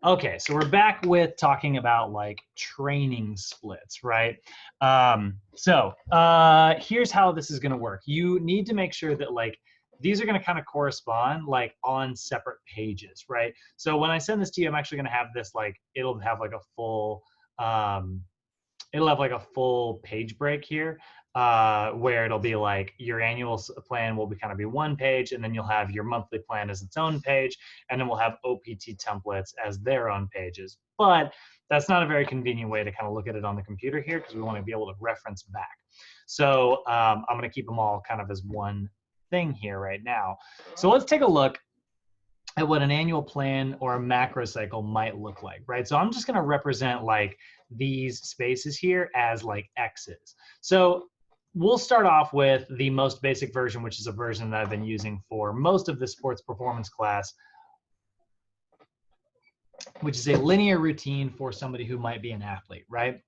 Okay, so we're back with talking about like training splits, right? Here's how this is gonna work. You need to make sure that like these are gonna kind of correspond like on separate pages, right? So when I send this to you, I'm actually gonna have this like, um, it'll have like a full page break here where it'll be like your annual plan will be kind of be one page, and then you'll have your monthly plan as its own page, and then we'll have OPT templates as their own pages. But that's not a very convenient way to kind of look at it on the computer here because we want to be able to reference back. So I'm going to keep them all kind of as one thing here right now. So let's take a look at what an annual plan or a macro cycle might look like, right? So I'm just going to represent like these spaces here as like X's. So we'll start off with the most basic version, which is a version that I've been using for most of the sports performance class, which is a linear routine for somebody who might be an athlete, right?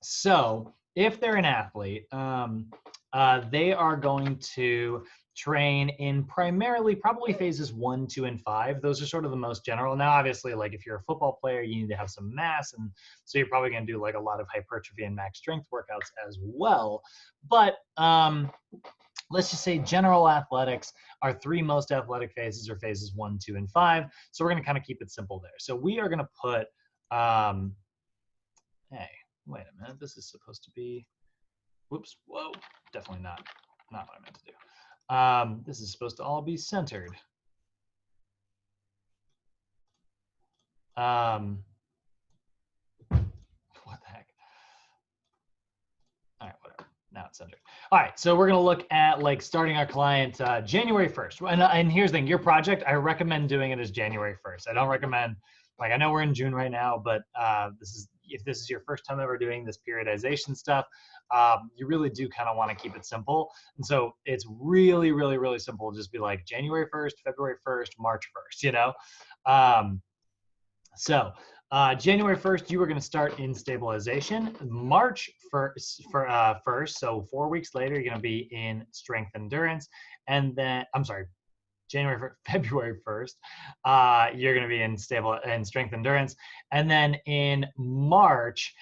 So if they're an athlete, they are going to train in primarily probably phases 1, 2, and 5. Those are sort of the most general. Now, obviously, like if you're a football player, you need to have some mass, and so you're probably going to do like a lot of hypertrophy and max strength workouts as well. But let's just say general athletics, our 3 most athletic phases are phases 1, 2, and 5. So we're going to kind of keep it simple there. So we are going to put, hey, wait a minute, this is supposed to be, whoops, whoa, definitely not what I meant to do. This is supposed to all be centered. What the heck? All right, whatever. Now it's centered. All right, so we're gonna look at like starting our client January 1st. And here's the thing, your project, I recommend doing it as January 1st. I don't recommend, like I know we're in June right now, but if this is your first time ever doing this periodization stuff, you really do kind of want to keep it simple. And so it's really, really, really simple. Just be like January 1st, February 1st, March 1st, you know? January 1st, you are going to start in stabilization. March 1st, so 4 weeks later, you're going to be in strength endurance. And then, I'm sorry, February 1st, you're going to be in strength endurance. And then in March,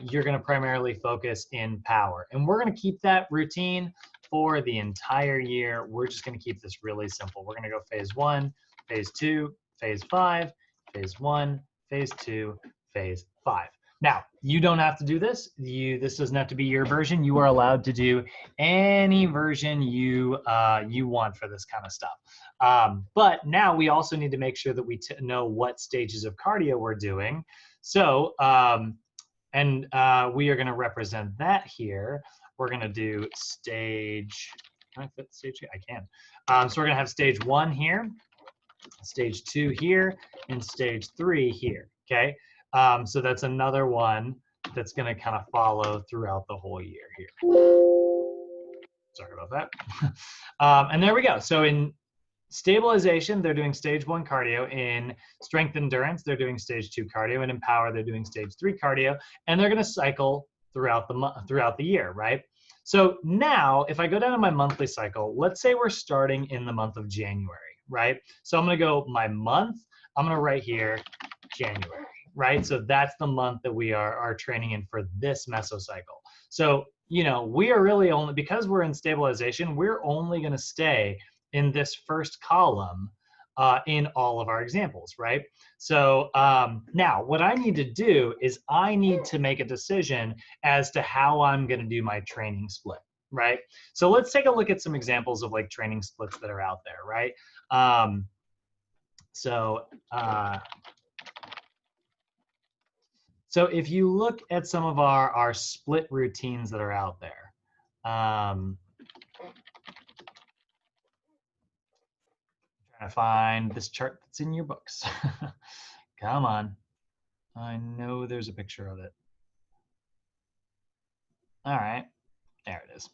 you're going to primarily focus in power. And we're going to keep that routine for the entire year. We're just going to keep this really simple. We're going to go phase 1, phase 2, phase 5, phase 1, phase 2, phase 5. Now, you don't have to do this. This doesn't have to be your version. You are allowed to do any version you want for this kind of stuff. But now we also need to make sure that we know what stages of cardio we're doing. So, we are going to represent that here. We're going to do stage. Can I fit stage? I can. So we're going to have stage 1 here, stage 2 here, and stage 3 here. Okay. So that's another one that's going to kind of follow throughout the whole year here. Sorry about that. And there we go. So in stabilization, they're doing stage 1 cardio. In strength endurance, they're doing stage 2 cardio. And in power, they're doing stage 3 cardio. And they're going to cycle throughout the year, right? So now, if I go down to my monthly cycle, let's say we're starting in the month of January, right? So I'm going to go my month. I'm going to write here January. Right? So that's the month that we are training in for this mesocycle. So, you know, we are really only, because we're in stabilization, we're only going to stay in this first column in all of our examples, right? So now what I need to do is I need to make a decision as to how I'm going to do my training split, right? So let's take a look at some examples of like training splits that are out there, right? So if you look at some of our split routines that are out there, trying to find this chart that's in your books. Come on. I know there's a picture of it. All right, there it is.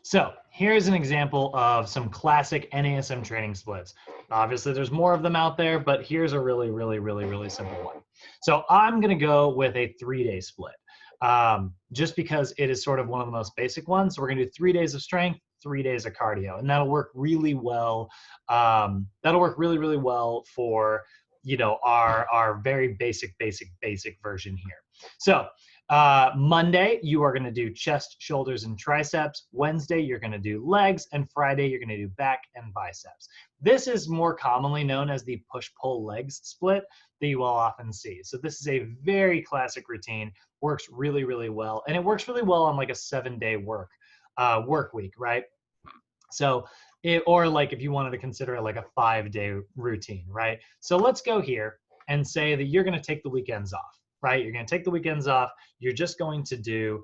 So here's an example of some classic NASM training splits. Obviously, there's more of them out there, but here's a really, really, really, really simple one. So I'm going to go with a 3-day split just because it is sort of one of the most basic ones. So we're going to do 3 days of strength, 3 days of cardio, and that'll work really well. That'll work really, really well for, you know, our very basic version here. So Monday, you are going to do chest, shoulders, and triceps. Wednesday, you're going to do legs, and Friday, you're going to do back and biceps. This is more commonly known as the push-pull legs split that you will often see. So this is a very classic routine, works really, really well, and it works really well on like a 7-day work week, right? So, or like if you wanted to consider it like a 5-day routine, right? So let's go here and say that you're going to take the weekends off, right? You're going to take the weekends off. You're just going to do,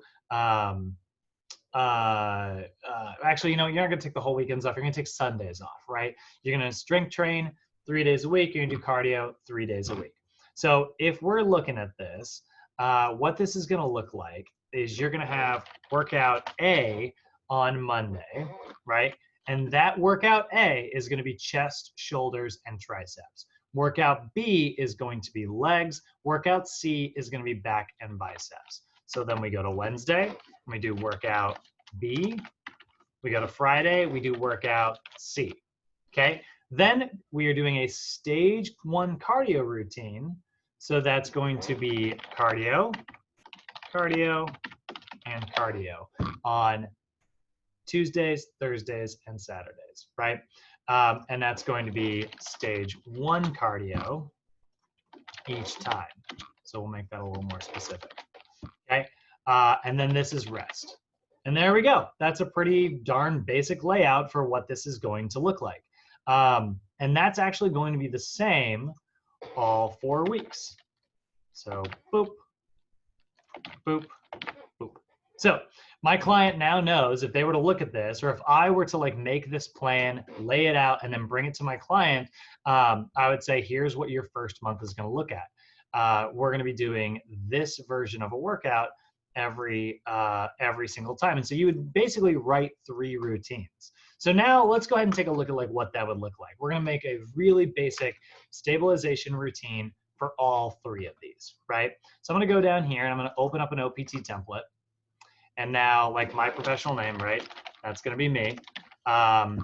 actually, you know, you're not going to take the whole weekends off. You're going to take Sundays off, right? You're going to strength train 3 days a week. You're going to do cardio 3 days a week. So if we're looking at this, what this is going to look like is you're going to have workout A on Monday, right? And that workout A is going to be chest, shoulders, and triceps. Workout B is going to be legs. Workout C is going to be back and biceps. So then we go to Wednesday, and we do workout B. We go to Friday, we do workout C. Okay? Then we are doing a stage 1 cardio routine. So that's going to be cardio, cardio, and cardio on Tuesdays, Thursdays, and Saturdays, right? And that's going to be stage 1 cardio each time. So we'll make that a little more specific, okay? And then this is rest. And there we go. That's a pretty darn basic layout for what this is going to look like. And that's actually going to be the same all 4 weeks. So boop, boop, boop. So my client now knows if they were to look at this, or if I were to like make this plan, lay it out, and then bring it to my client, I would say, here's what your first month is going to look at. We're going to be doing this version of a workout every single time. And so you would basically write 3 routines. So now let's go ahead and take a look at like what that would look like. We're going to make a really basic stabilization routine for all 3 of these, right? So I'm going to go down here and I'm going to open up an OPT template. And now, like my professional name, right? That's going to be me. And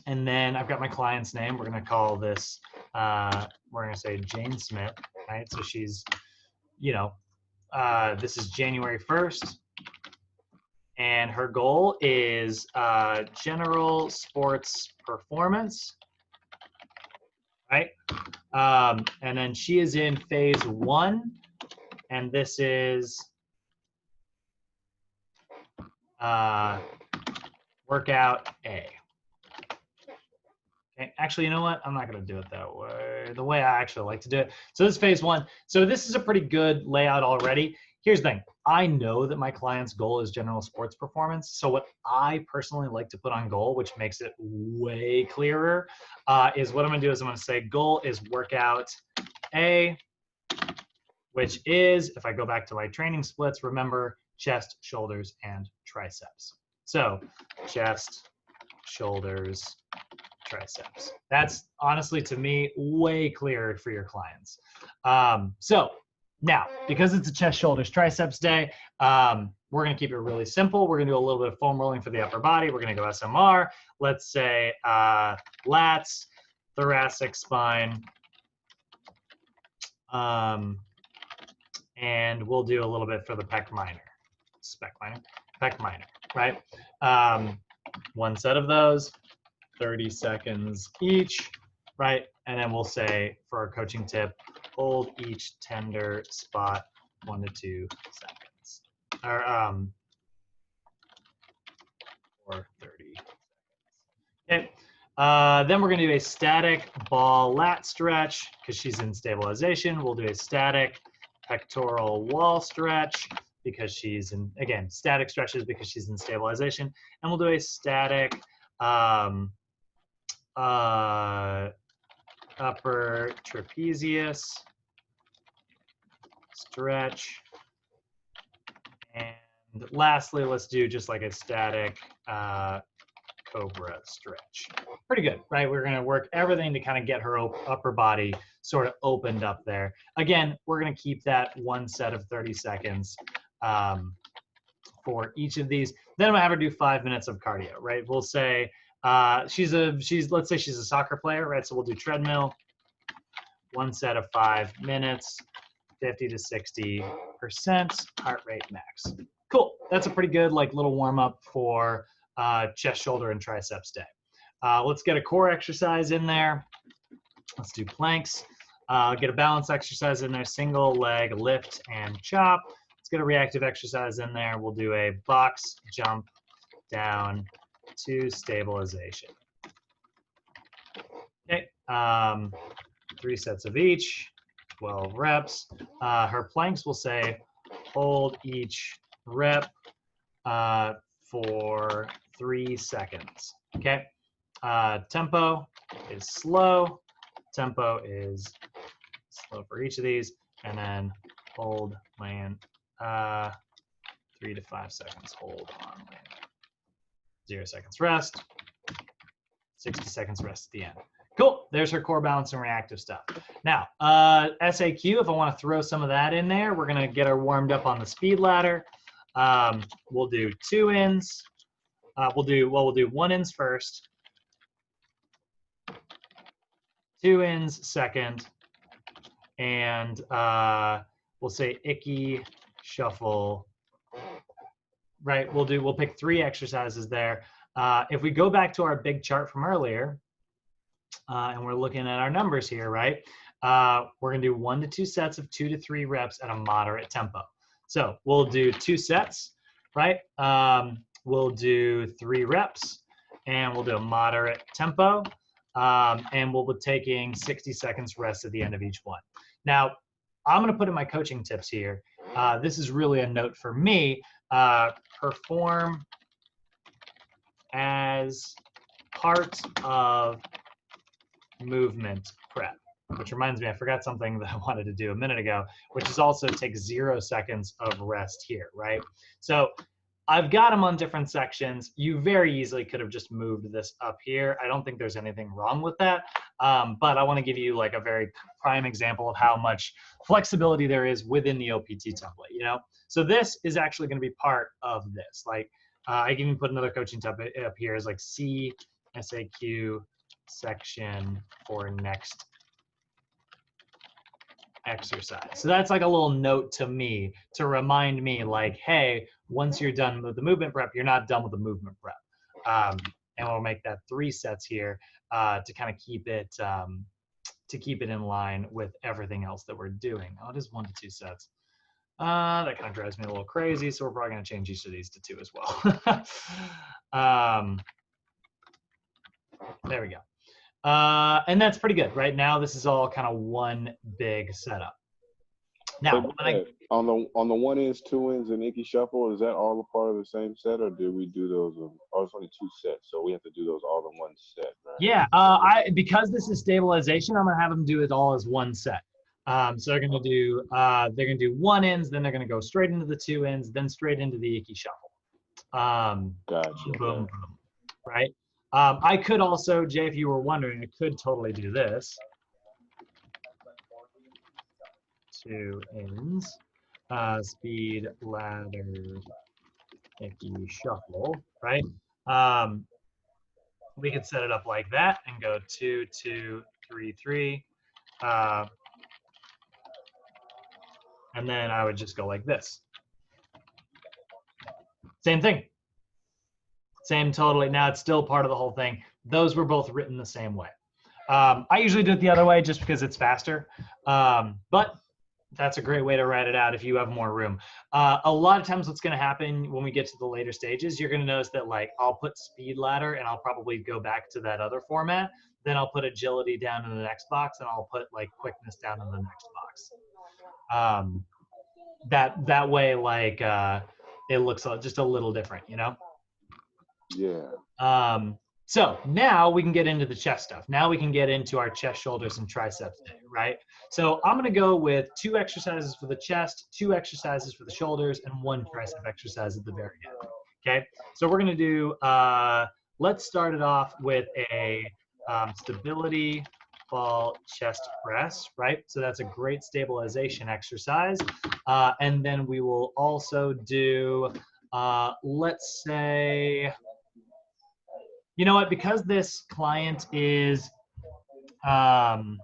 then I've got my client's name. We're going to call this, we're going to say Jane Smith, right? So she's, you know, this is January 1st. And her goal is general sports performance, right? And then she is in phase 1. And this is workout A. Okay, actually, you know what? I'm not going to do it that way. The way I actually like to do it. So this is phase 1. So this is a pretty good layout already. Here's the thing. I know that my client's goal is general sports performance. So what I personally like to put on goal, which makes it way clearer, is what I'm going to do is I'm going to say goal is workout A, which is, if I go back to my training splits, remember, chest, shoulders, and triceps. So chest, shoulders, triceps. That's honestly, to me, way clearer for your clients. So now, because it's a chest, shoulders, triceps day, we're going to keep it really simple. We're going to do a little bit of foam rolling for the upper body. We're going to go SMR. Let's say lats, thoracic spine, and we'll do a little bit for the pec minor. Pec minor, right? 1 set of those, 30 seconds each, right? And then we'll say for our coaching tip, hold each tender spot 1 to 2 seconds, or 30 seconds. Okay. Then we're going to do a static ball lat stretch because she's in stabilization. We'll do a static pectoral wall stretch because she's in, again, static stretches because she's in stabilization. And we'll do a static upper trapezius stretch. And lastly, let's do just like a static cobra stretch. Pretty good, right? We're going to work everything to kind of get her upper body sort of opened up there. Again, we're going to keep that 1 set of 30 seconds for each of these. Then I'm gonna have her do 5 minutes of cardio, right? We'll say let's say she's a soccer player, right? So we'll do treadmill, 1 set of 5 minutes, 50 to 60% heart rate max. Cool. That's a pretty good like little warm up for chest, shoulder, and triceps day. Let's get a core exercise in there. Let's do planks. Get a balance exercise in there, single leg lift and chop. Let's get a reactive exercise in there. We'll do a box jump down to stabilization. Okay, 3 sets of each, 12 reps. Her planks will say hold each rep for 3 seconds. Okay, tempo is slow. Tempo is slow for each of these, and then hold, land, 3 to 5 seconds, hold on, land. 0 seconds rest, 60 seconds rest at the end. Cool, there's her core balance and reactive stuff. Now, SAQ, if I wanna throw some of that in there, we're gonna get her warmed up on the speed ladder. We'll do 2 ins. We'll do 1 ins first, 2 ins second, and we'll say icky, shuffle, right? We'll pick 3 exercises there. If we go back to our big chart from earlier, and we're looking at our numbers here, right? We're gonna do 1 to 2 sets of 2 to 3 reps at a moderate tempo. So we'll do 2 sets, right? We'll do 3 reps, and we'll do a moderate tempo, and we'll be taking 60 seconds rest at the end of each one. Now, I'm gonna put in my coaching tips here. This is really a note for me. Perform as part of movement prep, which reminds me, I forgot something that I wanted to do a minute ago, which is also take 0 seconds of rest here, right? So I've got them on different sections. You very easily could have just moved this up here. I don't think there's anything wrong with that, but I want to give you like a very prime example of how much flexibility there is within the OPT template, you know? So this is actually going to be part of this. Like I can even put another coaching template up here as like C SAQ section for next exercise. So that's like a little note to me to remind me like, hey, once you're done with the movement prep, you're not done with the movement prep. And we'll make that 3 sets here to kind of keep it in line with everything else that we're doing. Oh, it is 1 to 2 sets. That kind of drives me a little crazy, so we're probably going to change each of these to 2 as well. There we go. And that's pretty good. Right now, this is all kind of one big setup. Now, on the 1 ins, 2 ins, and icky shuffle, is that all a part of the same set, or did we do those? Oh, it's only 2 sets, so we have to do those all in 1 set, right? Yeah, because this is stabilization, I'm gonna have them do it all as 1 set. So they're gonna do 1 ins, then they're gonna go straight into the 2 ins, then straight into the icky shuffle. Gotcha. Boom, boom, right? I could also, Jay, if you were wondering, I could totally do this. 2 ins, speed, ladder, icky shuffle, right? We could set it up like that and go 2, 2, 3, 3. And then I would just go like this. Same thing. Same totally. Now it's still part of the whole thing. Those were both written the same way. I usually do it the other way just because it's faster. But that's a great way to write it out if you have more room. A lot of times what's going to happen when we get to the later stages, you're going to notice that like I'll put speed ladder and I'll probably go back to that other format. Then I'll put agility down in the next box and I'll put like quickness down in the next box. That way, like it looks just a little different, you know? Yeah. So now we can get into the chest stuff. Now we can get into our chest, shoulders, and triceps day, right? So I'm gonna go with 2 exercises for the chest, 2 exercises for the shoulders, and 1 tricep exercise at the very end, okay? So we're gonna do, let's start it off with a stability ball chest press, right? So that's a great stabilization exercise. And then we will also do Let's say, you know what, because this client is, trying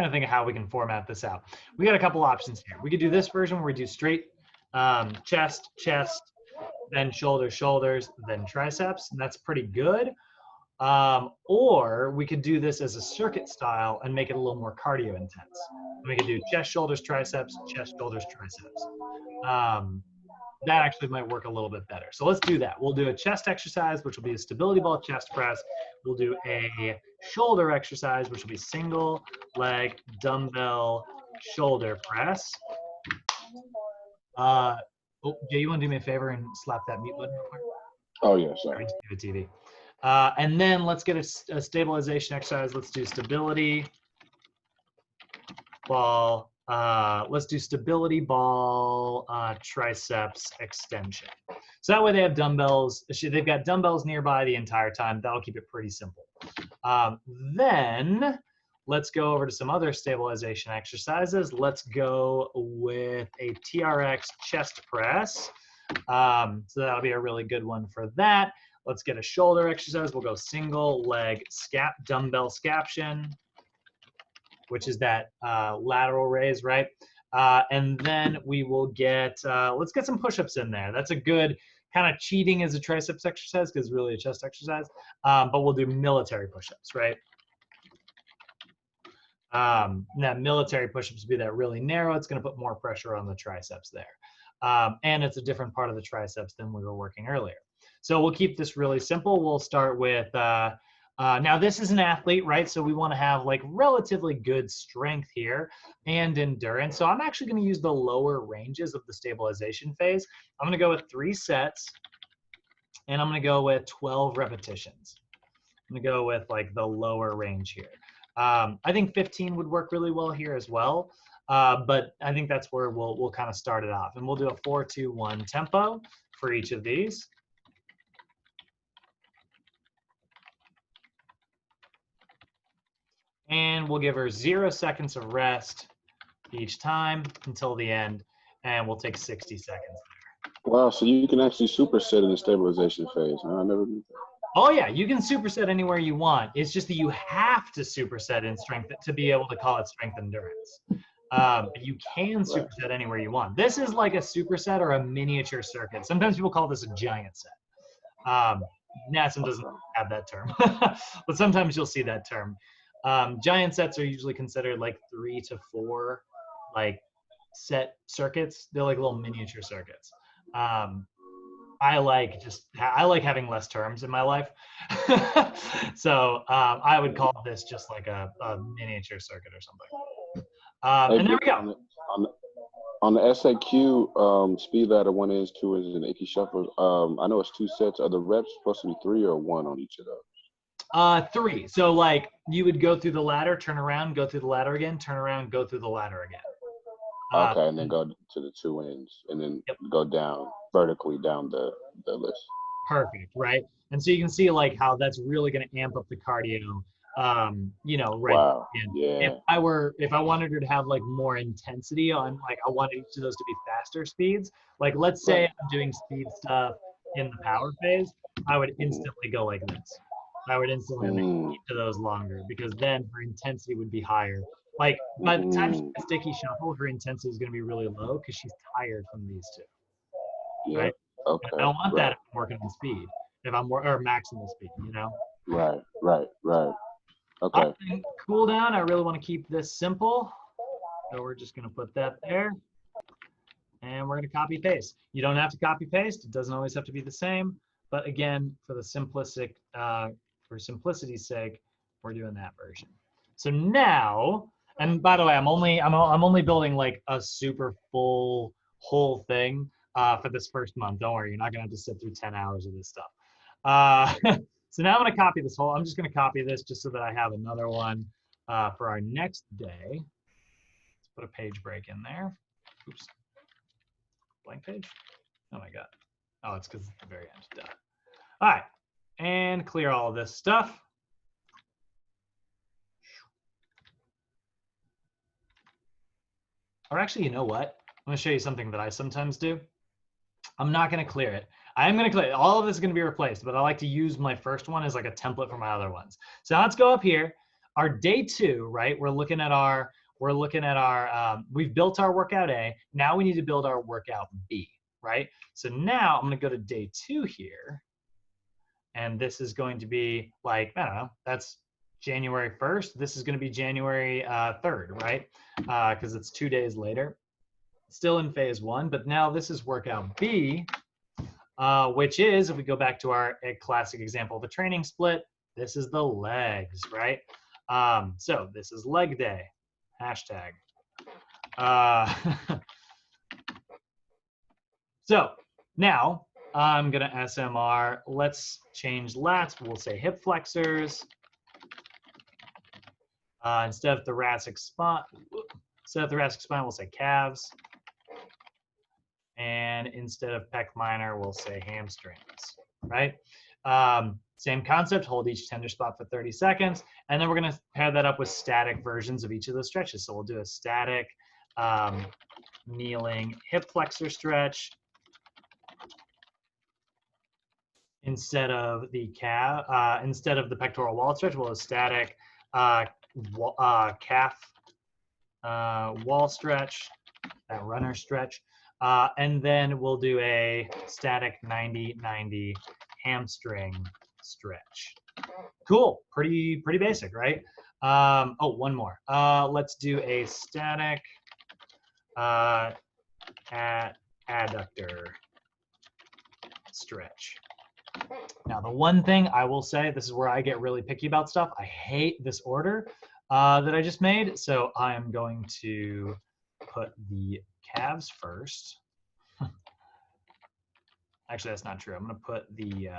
to think of how we can format this out. We got a couple options here. We could do this version where we do straight chest, chest, then shoulders, shoulders, then triceps, and that's pretty good. Or we could do this as a circuit style and make it a little more cardio intense. And we could do chest, shoulders, triceps, chest, shoulders, triceps. That actually might work a little bit better. So let's do that. We'll do a chest exercise, which will be a stability ball chest press. We'll do a shoulder exercise, which will be single leg dumbbell shoulder press. Oh, Jay, you want to do me a favor and slap that mute button real quick? Oh, yeah, sorry. The TV. And then let's get a stabilization exercise. Let's do stability ball. Let's do stability ball triceps extension. So that way they have dumbbells. They've got dumbbells nearby the entire time. That'll keep it pretty simple. Then let's go over to some other stabilization exercises. Let's go with a TRX chest press. So that'll be a really good one for that. Let's get a shoulder exercise. We'll go single leg dumbbell scaption, which is that lateral raise, right? And then we will get, let's get some push-ups in there. That's a good kind of cheating as a triceps exercise because it's really a chest exercise. But we'll do military push-ups, right? Now military push-ups will be that really narrow. It's going to put more pressure on the triceps there. And it's a different part of the triceps than we were working earlier. So we'll keep this really simple. We'll start with, now this is an athlete, right? So we want to have like relatively good strength here and endurance. So I'm actually going to use the lower ranges of the stabilization phase. I'm going to go with 3 sets and I'm going to go with 12 repetitions. I'm going to go with like the lower range here. I think 15 would work really well here as well. But I think that's where we'll kind of start it off. And we'll do a 4-2-1 tempo for each of these. And we'll give her 0 seconds of rest each time until the end. And we'll take 60 seconds there. Wow, so you can actually superset in the stabilization phase. Huh? I never knew that. Oh yeah, you can superset anywhere you want. It's just that you have to superset in strength to be able to call it strength endurance. You can superset anywhere you want. This is like a superset or a miniature circuit. Sometimes people call this a giant set. NASM doesn't have that term, but sometimes you'll see that term. Giant sets are usually considered like 3 to 4 like set circuits. They're like little miniature circuits. I like having less terms in my life. So I would call this just like a miniature circuit or something. And there we go. On the SAQ speed ladder, 1 inch, 2 inches, and Icky shuffle, I know it's 2 sets. Are the reps supposed to be 3 or 1 on each of those? 3. So like you would go through the ladder, turn around, go through the ladder again, turn around, go through the ladder again. Okay, and then go to the 2 ends, and then go down vertically down the list. Perfect, right? And so you can see like how that's really going to amp up the cardio. You know, right? Wow. Yeah. If I wanted her to have like more intensity on, like I wanted each of those to be faster speeds. Like let's say I'm doing speed stuff in the power phase, I would instantly go like this. I would instantly make each of those longer because then her intensity would be higher. Like by the time she gets sticky shuffle, her intensity is going to be really low because she's tired from these 2. Right? Okay. And I don't want that if I'm working on speed, if I'm or maximal speed, you know? Right. Okay. Cool down. I really want to keep this simple. So we're just going to put that there. And we're going to copy paste. You don't have to copy paste. It doesn't always have to be the same. But again, for simplicity's sake, we're doing that version. So now, and by the way, I'm only building like a super full whole thing for this first month. Don't worry, you're not gonna have to sit through 10 hours of this stuff. So now I'm gonna copy this whole. I'm just gonna copy this just so that I have another one for our next day. Let's put a page break in there. Oops, blank page. Oh my god. Oh, it's because it's the very end. Duh. All right, and clear all of this stuff. Or actually, you know what? going to show you something that I sometimes do. I'm not going to clear it. I am going to clear it. All of this is going to be replaced, but I like to use my first one as like a template for my other ones. So let's go up here. Our day 2, right? We're looking at our, we've built our workout A. Now we need to build our workout B, right? So now I'm going to go to day 2 here. And this is going to be like, I don't know, that's January 1st. This is going to be January 3rd, right? Because it's 2 days later. Still in phase 1, but now this is workout B, which is, if we go back to our classic example of a training split, this is the legs, right? So this is leg day, hashtag. So now I'm gonna SMR, let's change lats, we'll say hip flexors. Instead of thoracic spine, we'll say calves. And instead of pec minor, we'll say hamstrings, right? Same concept, hold each tender spot for 30 seconds. And then we're gonna pair that up with static versions of each of those stretches. So we'll do a static kneeling hip flexor stretch. Instead of the instead of the pectoral wall stretch, we'll have a static calf wall stretch, that runner stretch. And then we'll do a static 90-90 hamstring stretch. Cool, pretty basic, right? Oh, one more. Let's do a static adductor stretch. Now, the one thing I will say, this is where I get really picky about stuff. I hate this order that I just made. So I am going to put the calves first. Actually, that's not true. I'm going to put the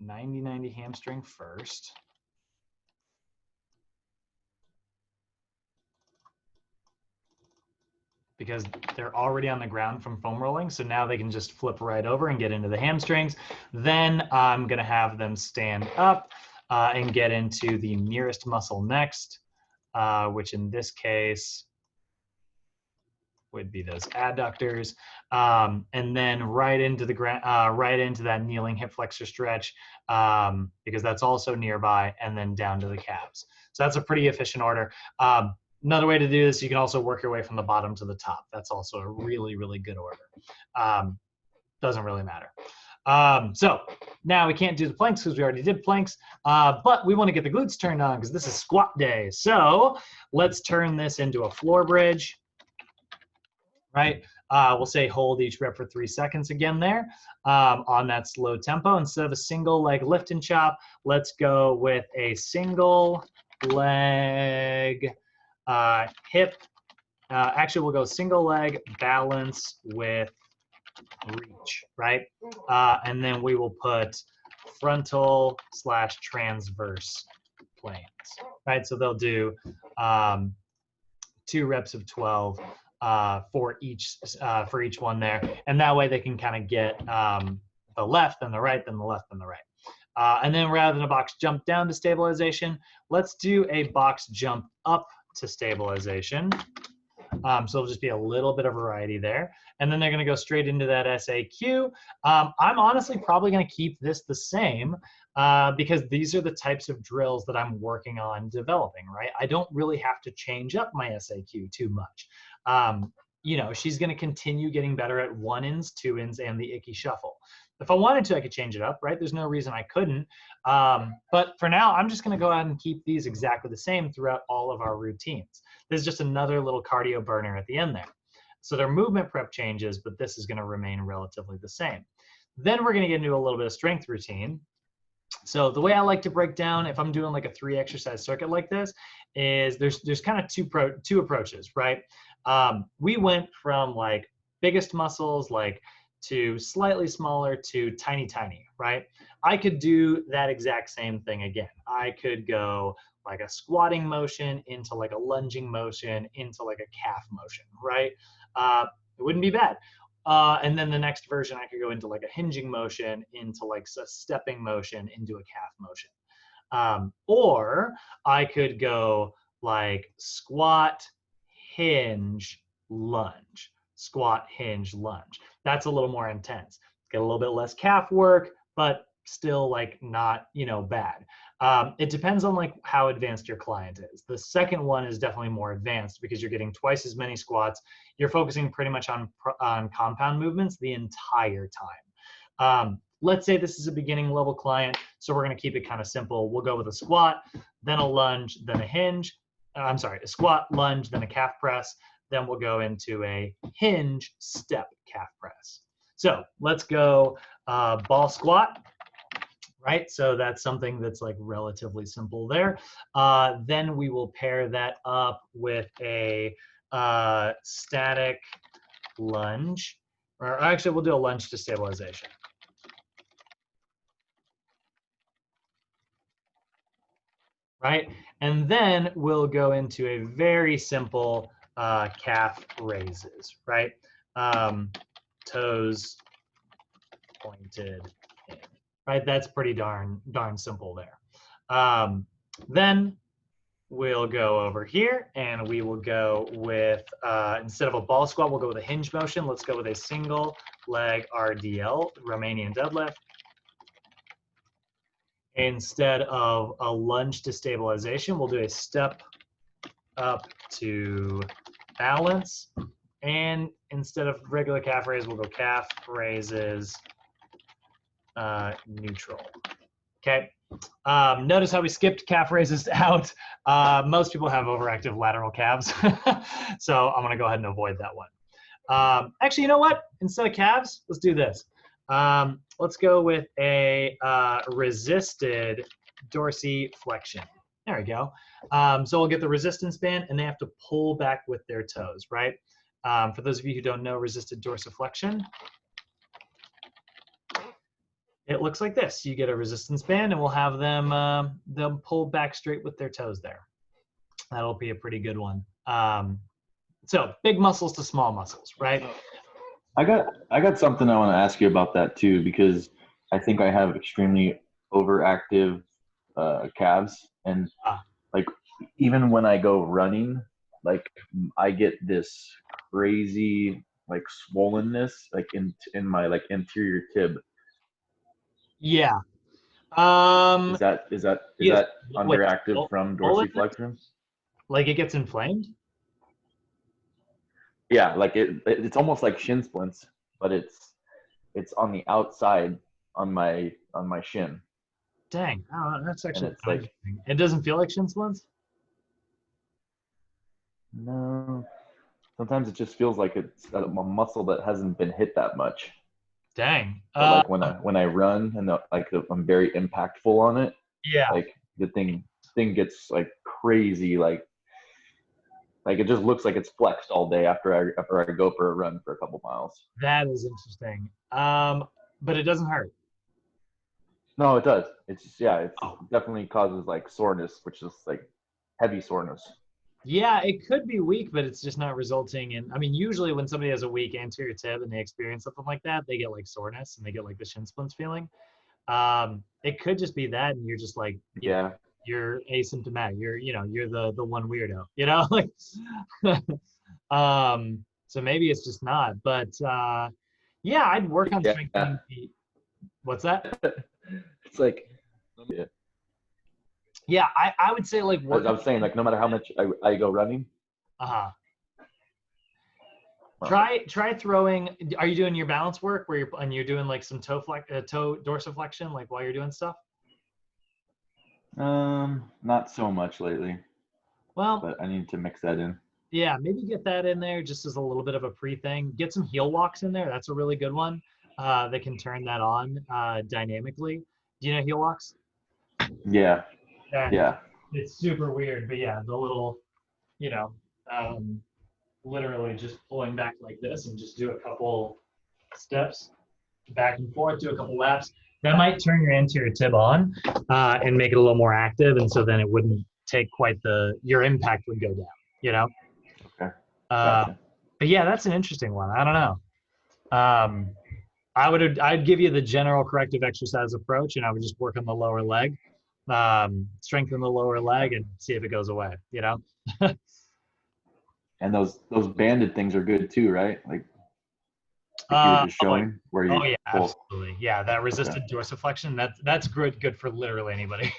90-90 hamstring first. Because they're already on the ground from foam rolling. So now they can just flip right over and get into the hamstrings. Then I'm going to have them stand up and get into the nearest muscle next, which in this case would be those adductors, and then right into the right into that kneeling hip flexor stretch, because that's also nearby, and then down to the calves. So that's a pretty efficient order. Another way to do this, you can also work your way from the bottom to the top. That's also a really good order. Doesn't really matter. So now we can't do the planks because we already did planks, but we want to get the glutes turned on because this is squat day. So let's turn this into a floor bridge, right? We'll say hold each rep for 3 seconds again there on that slow tempo. Instead of a single leg lift and chop, let's go with a single leg hip. Actually, we'll go single leg balance with reach, right? And then we will put frontal / transverse planes, right? So they'll do 2 reps of 12 for each one there, and that way they can kind of get the left and the right, then the left and the right. And then rather than a box jump down to stabilization, let's do a box jump up to stabilization. So it'll just be a little bit of variety there. And then they're going to go straight into that SAQ. I'm honestly probably going to keep this the same because these are the types of drills that I'm working on developing, right? I don't really have to change up my SAQ too much. You know, she's going to continue getting better at 1-ins, 2-ins, and the icky shuffle. If I wanted to, I could change it up, right? There's no reason I couldn't. But for now, I'm just going to go ahead and keep these exactly the same throughout all of our routines. There's just another little cardio burner at the end there. So their movement prep changes, but this is going to remain relatively the same. Then we're going to get into a little bit of strength routine. So the way I like to break down, if I'm doing like a 3-exercise circuit like this, is there's kind of two approaches, right? We went from like biggest muscles, like to slightly smaller to tiny, right? I could do that exact same thing again. I could go like a squatting motion into like a lunging motion into like a calf motion, right? It wouldn't be bad. And then the next version, I could go into like a hinging motion into like a stepping motion into a calf motion. Or I could go like squat, hinge, lunge, squat, hinge, lunge. That's a little more intense. Get a little bit less calf work, but still like not, you know, bad. It depends on like how advanced your client is. The second one is definitely more advanced because you're getting twice as many squats. You're focusing pretty much on compound movements the entire time. Let's say this is a beginning level client, so we're going to keep it kind of simple. We'll go with a squat, then a lunge, then a hinge. I'm sorry, a squat, lunge, then a calf press. Then we'll go into a hinge step calf press. So let's go ball squat, right? So that's something that's like relatively simple there. Then we will pair that up with a static lunge, or actually we'll do a lunge to stabilization. Right? And then we'll go into a very simple calf raises, right? Toes pointed in, right? That's pretty darn simple there. Then we'll go over here and we will go with, instead of a ball squat, we'll go with a hinge motion. Let's go with a single leg RDL, Romanian deadlift. Instead of a lunge to stabilization, we'll do a step up to balance. And instead of regular calf raise, we'll go calf raises neutral. Okay. Notice how we skipped calf raises out. Most people have overactive lateral calves. So I'm going to go ahead and avoid that one. Actually, you know what? Instead of calves, let's do this. Let's go with a resisted dorsiflexion. There we go. So we'll get the resistance band, and they have to pull back with their toes, right? For those of you who don't know resisted dorsiflexion, it looks like this. You get a resistance band, and we'll have them pull back straight with their toes there. That'll be a pretty good one. So big muscles to small muscles, right? I got something I want to ask you about that too, because I think I have extremely overactive calves, and like even when I go running, like I get this crazy like swollenness like in my like anterior tib. Yeah. Is that Yes. Wait, underactive from dorsiflexion? Like it gets inflamed? Yeah, like it's almost like shin splints, but it's on the outside on my shin. Dang. Oh, that's actually And it's like, interesting. It doesn't feel like shin splints? no. Sometimes it just feels like it's a muscle that hasn't been hit that much. Dang. But like when I run and I'm very impactful on it, yeah. like the thing gets like crazy, like it just looks like it's flexed all day after I go for a run for a couple miles. That is interesting. But it doesn't hurt. No, it does. It's just, yeah, it definitely causes like soreness, which is like heavy soreness. Yeah, it could be weak, but it's just not resulting in. I mean, usually when somebody has a weak anterior tib and they experience something like that, they get like soreness and they get like the shin splints feeling. It could just be that, and you're just like, Yeah, you're asymptomatic. You're the one weirdo. Like, so maybe it's just not. But yeah, I'd work on strengthening the. What's that? It's like. Yeah, I would say like. I was saying like no matter how much I go running. Try throwing. Are you doing your balance work where you're doing like some toe dorsiflexion like while you're doing stuff? Not so much lately. Well, but I need to mix that in. Yeah, maybe get that in there just as a little bit of a pre-thing. Get some heel walks in there. That's a really good one. That can turn that on dynamically. Do you know heel walks? Yeah. Yeah. It's super weird, but yeah, the little, literally just pulling back like this and just do a couple steps back and forth, do a couple laps. That might turn your anterior tib on and make it a little more active, and so then it wouldn't take quite your impact would go down, Okay. Gotcha. But yeah, that's an interesting one. I don't know. I'd give you the general corrective exercise approach, and I would just work on the lower leg, strengthen the lower leg, and see if it goes away. And those banded things are good too, right? Like if you were just showing where you yeah, pull. absolutely. Yeah, that resisted dorsiflexion, that's good for literally anybody.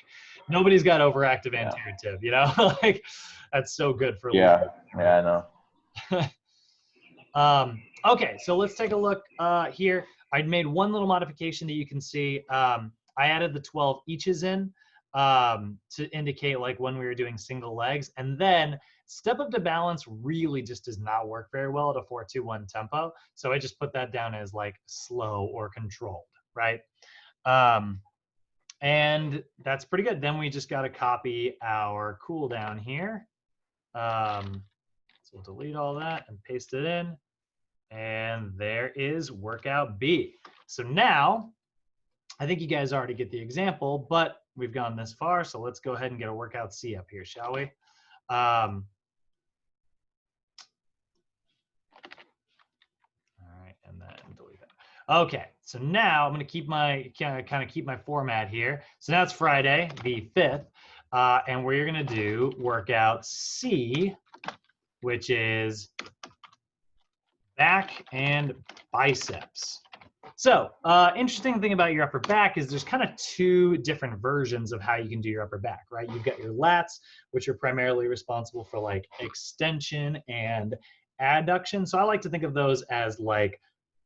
Nobody's got overactive anterior tib, you know? Like that's so good for Yeah, I know. Okay, so let's take a look here. I'd made one little modification that you can see. I added the 12 eaches in to indicate like when we were doing single legs. And then step up to balance really just does not work very well at a 4-2-1 tempo. So I just put that down as like slow or controlled, right? And that's pretty good. Then we just got to copy our cooldown here. So we'll delete all that and paste it in. And there is workout B. So now, I think you guys already get the example, but we've gone this far. So let's go ahead and get a workout C up here, shall we? All right, and then delete that. Okay, so now I'm going to keep my kind of keep my format here. So now it's Friday, the 5th, and we're going to do workout C, which is back and biceps. So interesting thing about your upper back is there's kind of two different versions of how you can do your upper back, right? You've got your lats, which are primarily responsible for like extension and adduction. So I like to think of those as like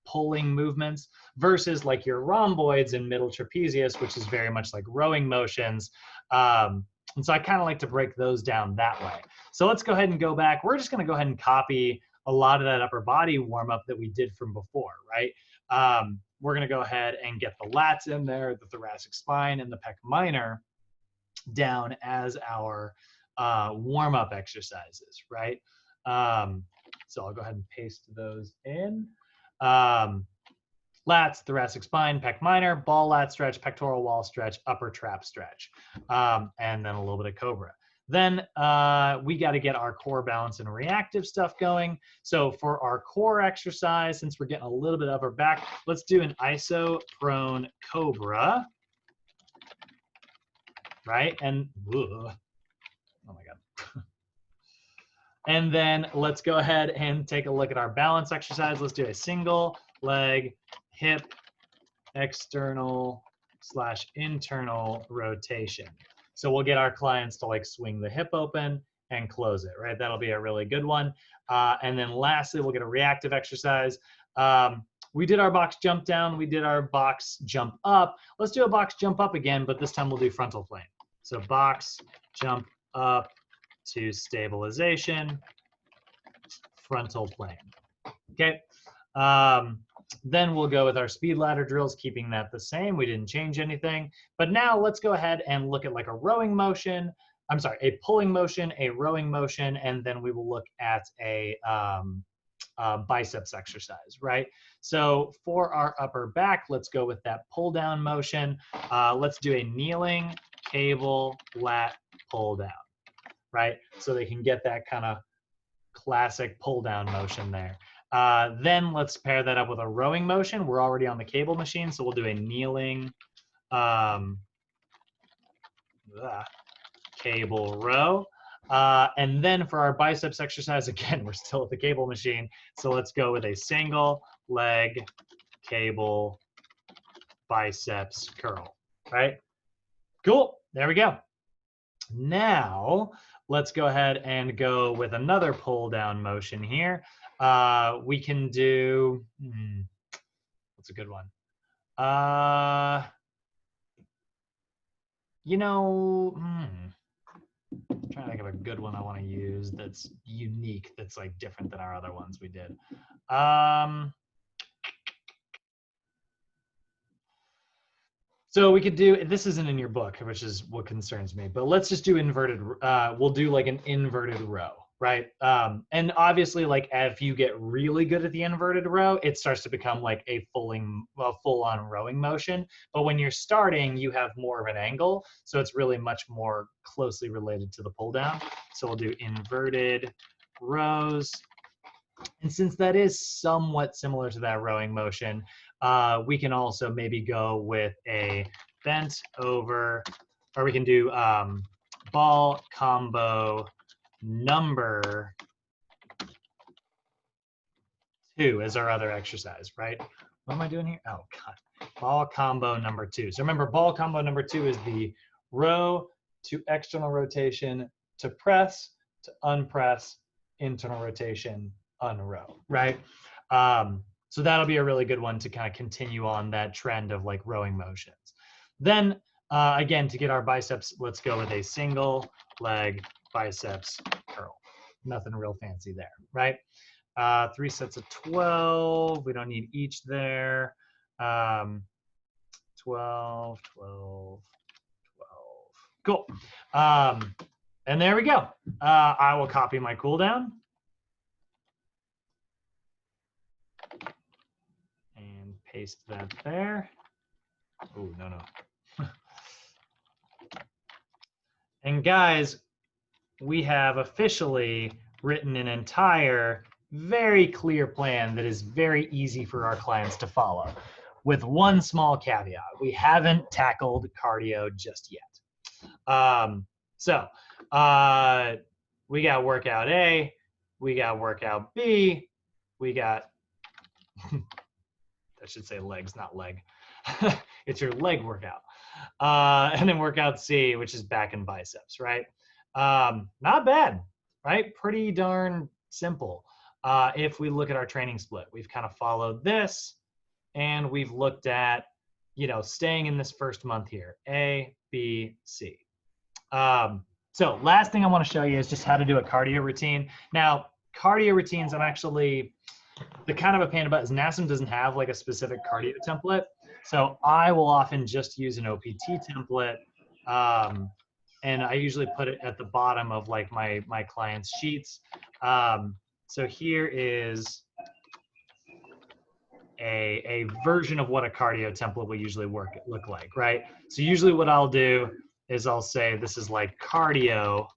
pulling movements versus like your rhomboids and middle trapezius, which is very much like rowing motions. And so I kind of like to break those down that way. So let's go ahead and go back. We're just going to go ahead and copy a lot of that upper body warm up that we did from before, right? We're going to go ahead and get the lats in there, the thoracic spine, and the pec minor down as our warm-up exercises, right? So I'll go ahead and paste those in. Lats, thoracic spine, pec minor, ball lat stretch, pectoral wall stretch, upper trap stretch, and then a little bit of cobra. Then we got to get our core balance and reactive stuff going. So for our core exercise, since we're getting a little bit upper back, let's do an iso prone cobra, right? And oh my God. And then let's go ahead and take a look at our balance exercise. Let's do a single leg hip external / internal rotation. So we'll get our clients to like swing the hip open and close it, right? That'll be a really good one. And then lastly, we'll get a reactive exercise. We did our box jump down. We did our box jump up. Let's do a box jump up again, but this time we'll do frontal plane. So box jump up to stabilization, frontal plane. Okay. Then we'll go with our speed ladder drills, keeping that the same. We didn't change anything. But now let's go ahead and look at like a rowing motion. I'm sorry, a pulling motion, a rowing motion, and then we will look at a biceps exercise, right? So for our upper back, let's go with that pull down motion. Let's do a kneeling cable lat pull down, right? So they can get that kind of classic pull down motion there. Then let's pair that up with a rowing motion. We're already on the cable machine, so we'll do a kneeling cable row. And then for our biceps exercise, again, we're still at the cable machine. So let's go with a single leg cable biceps curl, right? Cool, there we go. Now, let's go ahead and go with another pull down motion here. We can do, what's a good one? You know, I'm trying to think of a good one I want to use that's unique, that's like different than our other ones we did. So we could do, this isn't in your book, which is what concerns me, but let's just do inverted, we'll do like an inverted row, right? And obviously like if you get really good at the inverted row, it starts to become like a full-on rowing motion. But when you're starting, you have more of an angle. So it's really much more closely related to the pull down. So we'll do inverted rows. And since that is somewhat similar to that rowing motion, we can also maybe go with a bent over, or we can do ball combo number 2 is our other exercise, right? What am I doing here? Oh, God. Ball combo number 2. So remember, ball combo number 2 is the row to external rotation to press to unpress, internal rotation, unrow, right? So that'll be a really good one to kind of continue on that trend of like rowing motions. Then again, to get our biceps, let's go with a single leg biceps curl. Nothing real fancy there, right? 3 sets of 12. We don't need each there. 12, 12, 12. Cool. And there we go. I will copy my cool down. And paste that there. Oh, no. And guys, we have officially written an entire, very clear plan that is very easy for our clients to follow, with one small caveat. We haven't tackled cardio just yet. We got workout A, we got workout B, we got, I should say legs, not leg. It's your leg workout. And then workout C, which is back and biceps, right? Not bad, right? Pretty darn simple. If we look at our training split, we've kind of followed this, and we've looked at, staying in this first month here, A, B, C. So last thing I want to show you is just how to do a cardio routine. Now, cardio routines, I'm actually, the kind of a pain about is NASM doesn't have like a specific cardio template. So I will often just use an OPT template. And I usually put it at the bottom of like my clients' sheets. So here is a version of what a cardio template will usually look like, right? So usually what I'll do is I'll say this is like cardio.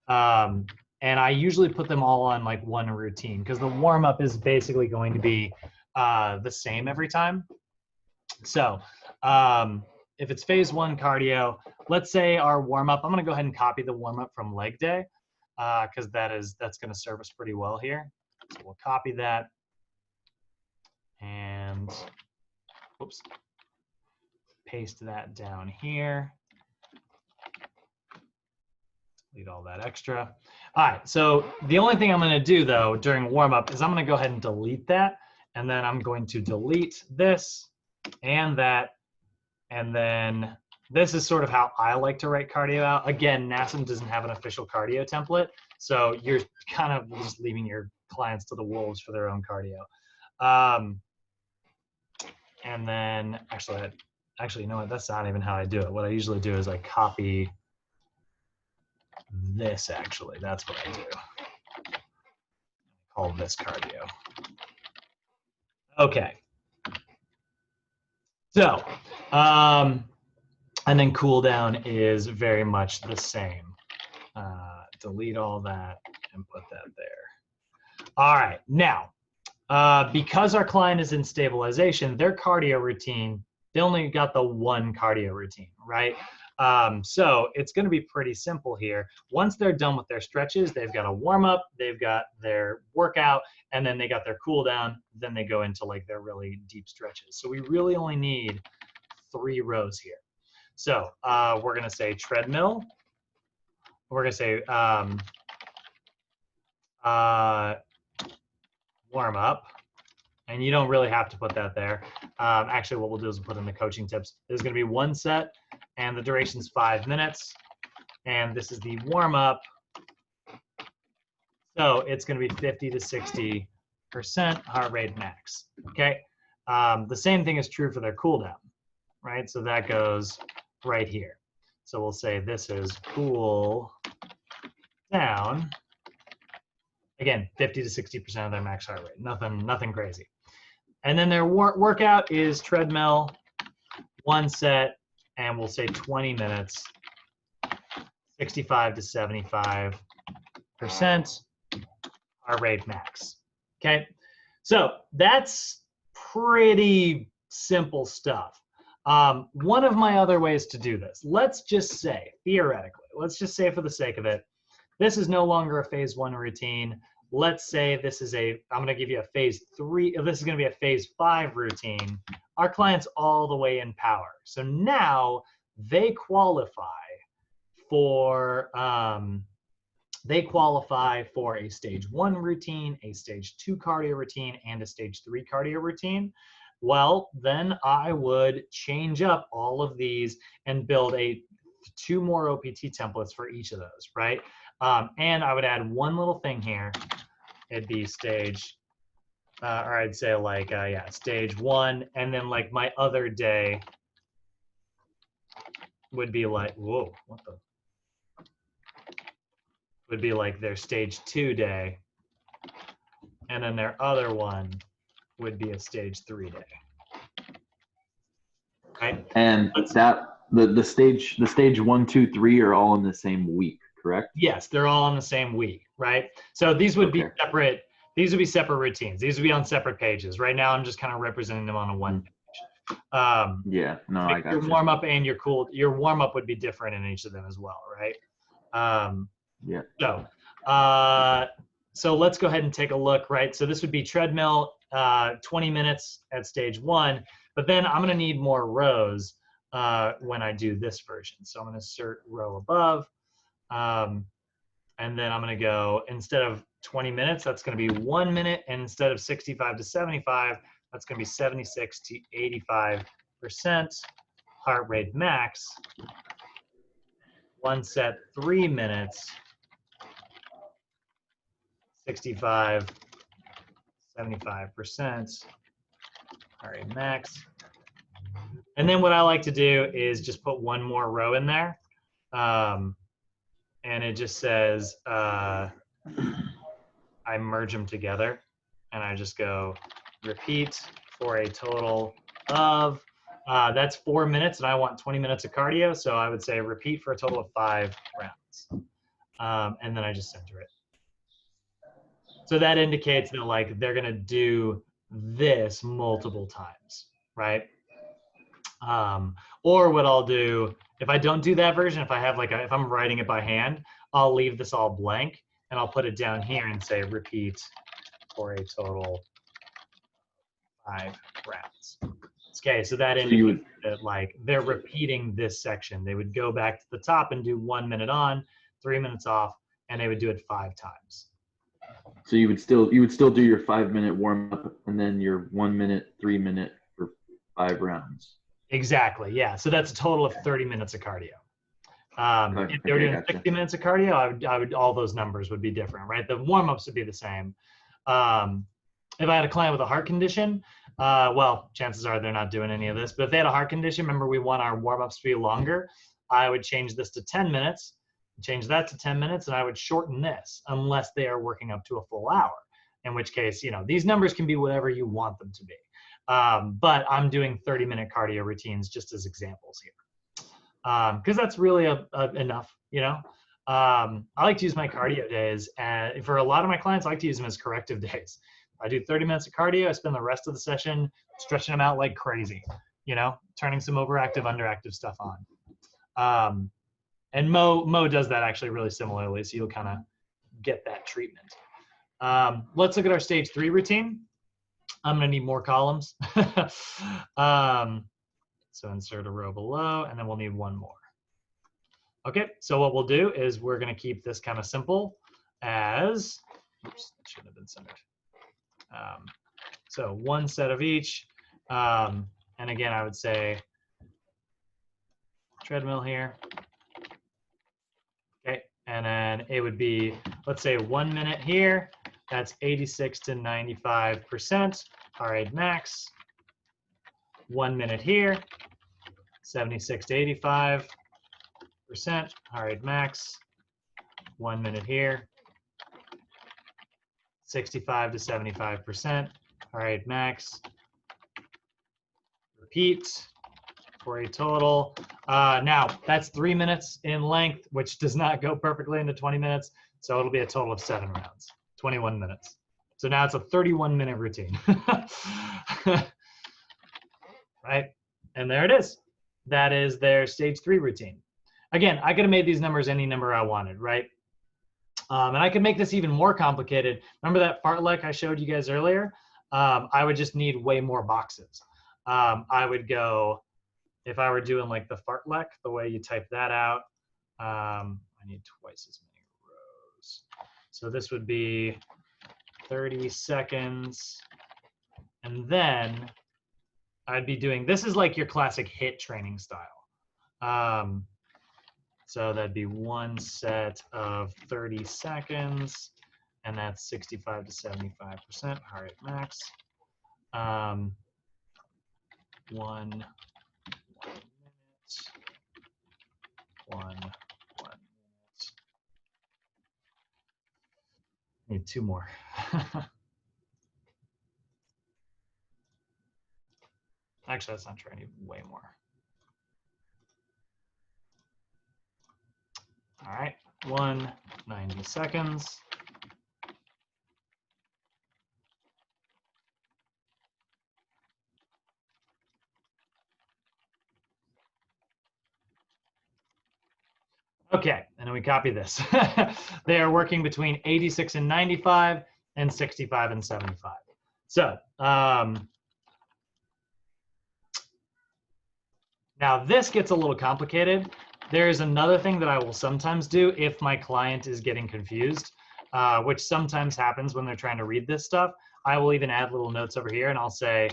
And I usually put them all on like one routine because the warm up is basically going to be the same every time. So if it's phase 1 cardio, let's say our warm up, I'm going to go ahead and copy the warm up from leg day because that's going to serve us pretty well here. So we'll copy that and whoops, paste that down here. Delete all that extra. All right, so the only thing I'm going to do though during warm up is I'm going to go ahead and delete that, and then I'm going to delete this and that, and then this is sort of how I like to write cardio out. Again, NASM doesn't have an official cardio template, so you're kind of just leaving your clients to the wolves for their own cardio. And then actually, you know what? That's not even how I do it. What I usually do is I copy this. Actually, that's what I do. Call this cardio. Okay. So, and then cool down is very much the same. Delete all that and put that there. All right, now, because our client is in stabilization, their cardio routine, they only got the one cardio routine, right? So it's going to be pretty simple here. Once they're done with their stretches, they've got a warm up, they've got their workout, and then they got their cool down. Then they go into like their really deep stretches. So we really only need 3 rows here. So we're going to say treadmill. We're going to say warm up. And you don't really have to put that there. Actually, what we'll do is we'll put in the coaching tips. There's going to be 1 set, and the duration's 5 minutes. And this is the warm up. So it's going to be 50 to 60% heart rate max. Okay. The same thing is true for their cool down, right? So that goes right here. So we'll say this is cool down. Again, 50 to 60% of their max heart rate. Nothing crazy. And then their workout is treadmill, 1 set, and we'll say 20 minutes, 65 to 75% heart rate max. Okay, so that's pretty simple stuff. One of my other ways to do this, let's just say, theoretically, let's just say for the sake of it, this is no longer a phase 1 routine. let's say this is I'm going to give you a phase 3. This is going to be a phase 5 routine. Our client's all the way in power. So now they qualify for a stage 1 routine, a stage 2 cardio routine, and a stage 3 cardio routine. Well, then I would change up all of these and build 2 more OPT templates for each of those, right? And I would add one little thing here. It'd be stage, or I'd say like, stage 1, and then like my other day would be like, whoa, what the? Would be like their stage 2 day, and then their other one would be a stage 3 day. Right? And the stage 1, 2, 3 are all in the same week, correct? Yes, they're all on the same week, right? So these would be separate. These would be separate routines. These would be on separate pages. Right now, I'm just kind of representing them on a one page. Yeah, no, I got your warm up and your cool. Your warm up would be different in each of them as well, right? Yeah. So let's go ahead and take a look, right? So this would be treadmill, 20 minutes at stage 1, but then I'm gonna need more rows when I do this version. So I'm gonna insert row above, and then I'm gonna go, instead of 20 minutes, that's gonna be 1 minute, and instead of 65 to 75, that's gonna be 76 to 85% heart rate max. One set, 3 minutes, 65, 75% heart rate max. And then what I like to do is just put one more row in there. And it just says, I merge them together, and I just go repeat for a total of, that's 4 minutes, and I want 20 minutes of cardio, so I would say repeat for a total of 5 rounds. And then I just center it. So that indicates that like they're gonna do this multiple times, right? Or what I'll do, if I don't do that version, if I have like if I'm writing it by hand, I'll leave this all blank and I'll put it down here and say repeat for a total 5 rounds. Okay, so that indicates that like they're repeating this section. They would go back to the top and do 1 minute on, 3 minutes off, and they would do it 5 times. So you would still do your 5 minute warm up and then your 1 minute, 3 minute for 5 rounds. Exactly. Yeah. So that's a total of 30 minutes of cardio. If they were doing 60 minutes of cardio, I would all those numbers would be different, right? The warm ups would be the same. If I had a client with a heart condition, well, chances are they're not doing any of this. But if they had a heart condition, remember we want our warm ups to be longer. I would change this to 10 minutes. Change that to 10 minutes, and I would shorten this unless they are working up to a full hour, in which case, you know, these numbers can be whatever you want them to be. But I'm doing 30-minute cardio routines just as examples here, because that's really enough, you know. I like to use my cardio days, and for a lot of my clients, I like to use them as corrective days. I do 30 minutes of cardio. I spend the rest of the session stretching them out like crazy, you know, turning some overactive, underactive stuff on. And Mo does that actually really similarly, so you'll kind of get that treatment. Let's look at our stage 3 routine. I'm gonna need more columns. So insert a row below, and then we'll need one more. Okay, so what we'll do is we're gonna keep this kind of simple as, oops, that shouldn't have been centered. So 1 set of each. And again, I would say treadmill here. Okay, and then it would be, let's say 1 minute here. That's 86 to 95% heart rate max. 1 minute here, 76 to 85% heart rate max. 1 minute here, 65 to 75% heart rate max. Repeat for a total. Now, that's 3 minutes in length, which does not go perfectly into 20 minutes. So it'll be a total of 7 rounds, 21 minutes. So now it's a 31-minute routine. Right? And there it is. That is their stage 3 routine. Again, I could have made these numbers any number I wanted, right? And I could make this even more complicated. Remember that fartlek I showed you guys earlier? I would just need way more boxes. I would go, if I were doing like the fartlek, the way you type that out, I need twice as many rows. So this would be 30 seconds. And then I'd be doing, this is like your classic HIIT training style. So that'd be one set of 30 seconds, and that's 65 to 75% heart rate max. One minute. One minute. Need two more. Actually, that's not true. I need way more. All right, 90 seconds. Okay, and then we copy this. They are working between 86 and 95 and 65 and 75. So now this gets a little complicated. There is another thing that I will sometimes do if my client is getting confused, which sometimes happens when they're trying to read this stuff. I will even add little notes over here and I'll say,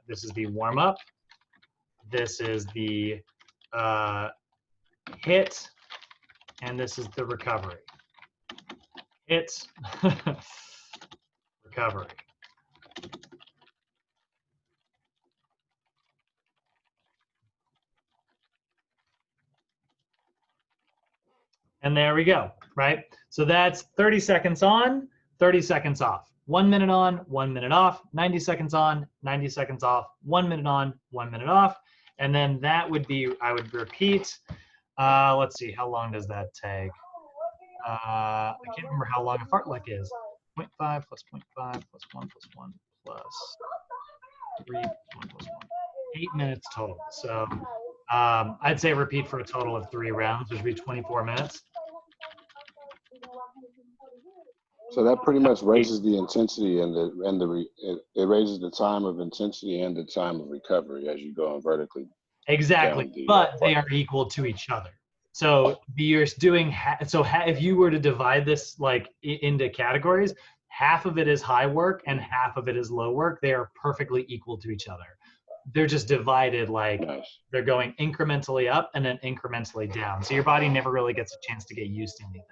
this is the warm up. This is the HIIT, and this is the recovery. HIIT, recovery. And there we go, right? So that's 30 seconds on, 30 seconds off. 1 minute on, 1 minute off, 90 seconds on, 90 seconds off, 1 minute on, 1 minute off. And then that would be, I would repeat, let's see, how long does that take? I can't remember how long a fartlek is. 0.5 plus 0.5 plus 1 plus 1 plus 3 plus 1 plus 1. 8 minutes total. So I'd say repeat for a total of 3 rounds, which would be 24 minutes. So that pretty much raises the intensity and it raises the time of intensity and the time of recovery as you go on vertically. Exactly, but they are equal to each other. So you're doing if you were to divide this like into categories, half of it is high work and half of it is low work. They are perfectly equal to each other. They're just divided like they're going incrementally up and then incrementally down. So your body never really gets a chance to get used to anything.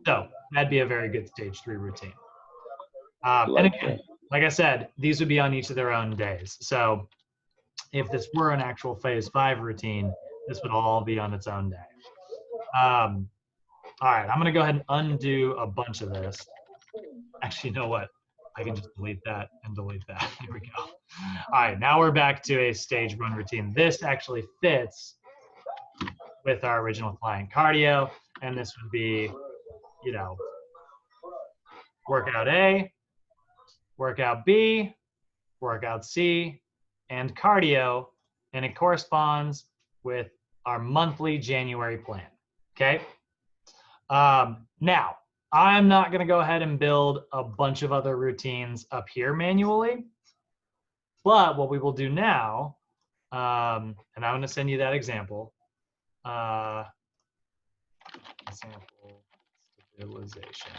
So that'd be a very good stage 3 routine. And again, like I said, these would be on each of their own days. So if this were an actual phase 5 routine, this would all be on its own day. All right, I'm gonna go ahead and undo a bunch of this. Actually, you know what? I can just delete that and delete that. Here we go. All right, now we're back to a stage 1 routine. This actually fits with our original client cardio, and this would be, you know, workout A, workout B, workout C, and cardio, and it corresponds with our monthly January plan, okay? Now, I'm not gonna go ahead and build a bunch of other routines up here manually, but what we will do now, and I'm gonna send you that example, example stabilization.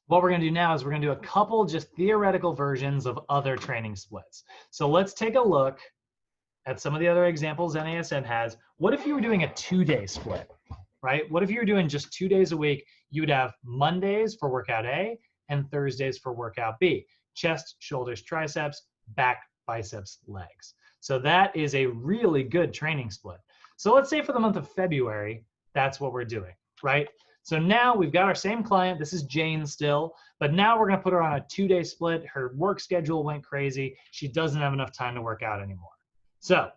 What we're going to do now is we're going to do a couple just theoretical versions of other training splits. So let's take a look at some of the other examples NASM has. What if you were doing a 2-day split, right? What if you were doing just 2 days a week? You would have Mondays for workout A and Thursdays for workout B. Chest, shoulders, triceps, back, biceps, legs. So that is a really good training split. So let's say for the month of February, that's what we're doing, right? So now we've got our same client. This is Jane still, but now we're going to put her on a 2-day split. Her work schedule went crazy. She doesn't have enough time to work out anymore. So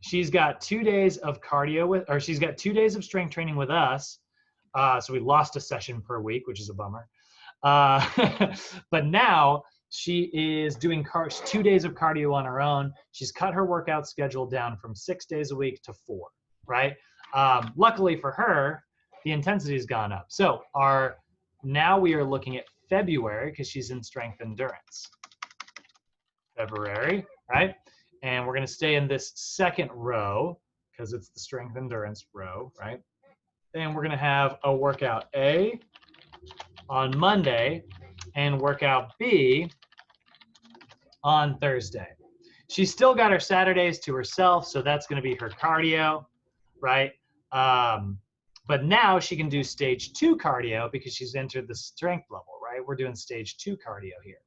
she's got 2 days of cardio or she's got 2 days of strength training with us. So we lost a session per week, which is a bummer. But now she is doing 2 days of cardio on her own. She's cut her workout schedule down from 6 days a week to 4. right? Luckily for her, the intensity's gone up. So now we are looking at February because she's in strength endurance. February, right? And we're going to stay in this second row because it's the strength endurance row, right? And we're going to have a workout A on Monday and workout B on Thursday. She's still got her Saturdays to herself, so that's going to be her cardio, right? But now she can do stage 2 cardio because she's entered the strength level, right? We're doing stage 2 cardio here.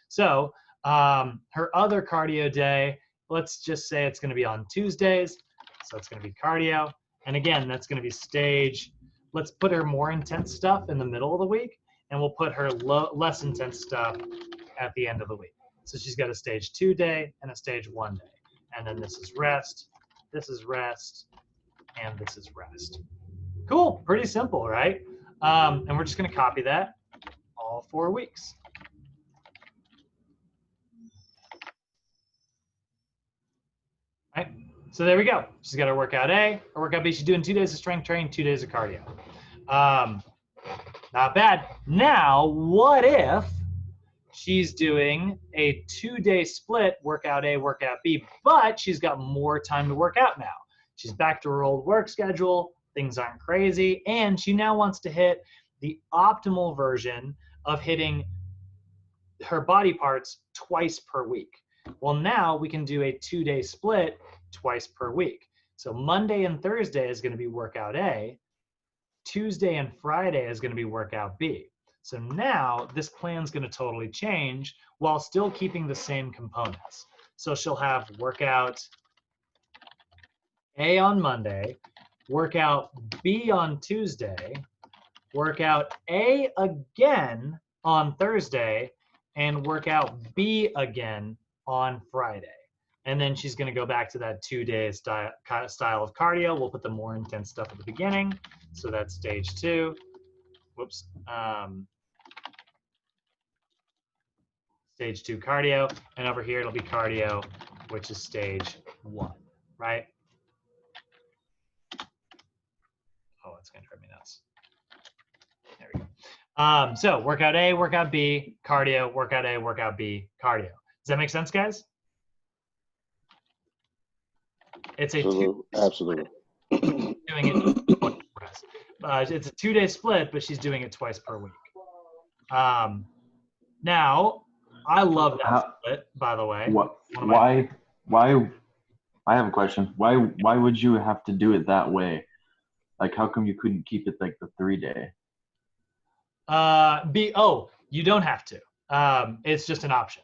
So her other cardio day, let's just say it's going to be on Tuesdays. So it's going to be cardio. And again, that's going to be let's put her more intense stuff in the middle of the week, and we'll put her less intense stuff at the end of the week. So she's got a stage 2 day and a stage 1 day. And then this is rest, and this is rest. Cool, pretty simple, right? And we're just gonna copy that all 4 weeks. Right, so there we go. She's got her workout A, her workout B. She's doing 2 days of strength training, 2 days of cardio. Not bad. Now, what if she's doing a 2-day split, workout A, workout B, but she's got more time to work out now. She's back to her old work schedule, things aren't crazy, and she now wants to hit the optimal version of hitting her body parts twice per week. Well, now we can do a 2-day split twice per week. So Monday and Thursday is going to be workout A, Tuesday and Friday is going to be workout B. So now this plan's going to totally change while still keeping the same components. So she'll have workout A on Monday, workout B on Tuesday, workout A again on Thursday, and workout B again on Friday. And then she's going to go back to that 2-day style of cardio. We'll put the more intense stuff at the beginning. So that's stage 2. Whoops. Stage 2 cardio, and over here it'll be cardio, which is stage 1, right? Oh, it's gonna drive me nuts. There we go. So workout A, workout B, cardio, workout A, workout B, cardio. Does that make sense, guys? It's a absolutely. Doing it it's a 2-day split, but she's doing it twice per week. Now, I love that split, by the way. Why? I have a question. Why would you have to do it that way? Like, how come you couldn't keep it like the 3-day? You don't have to. It's just an option.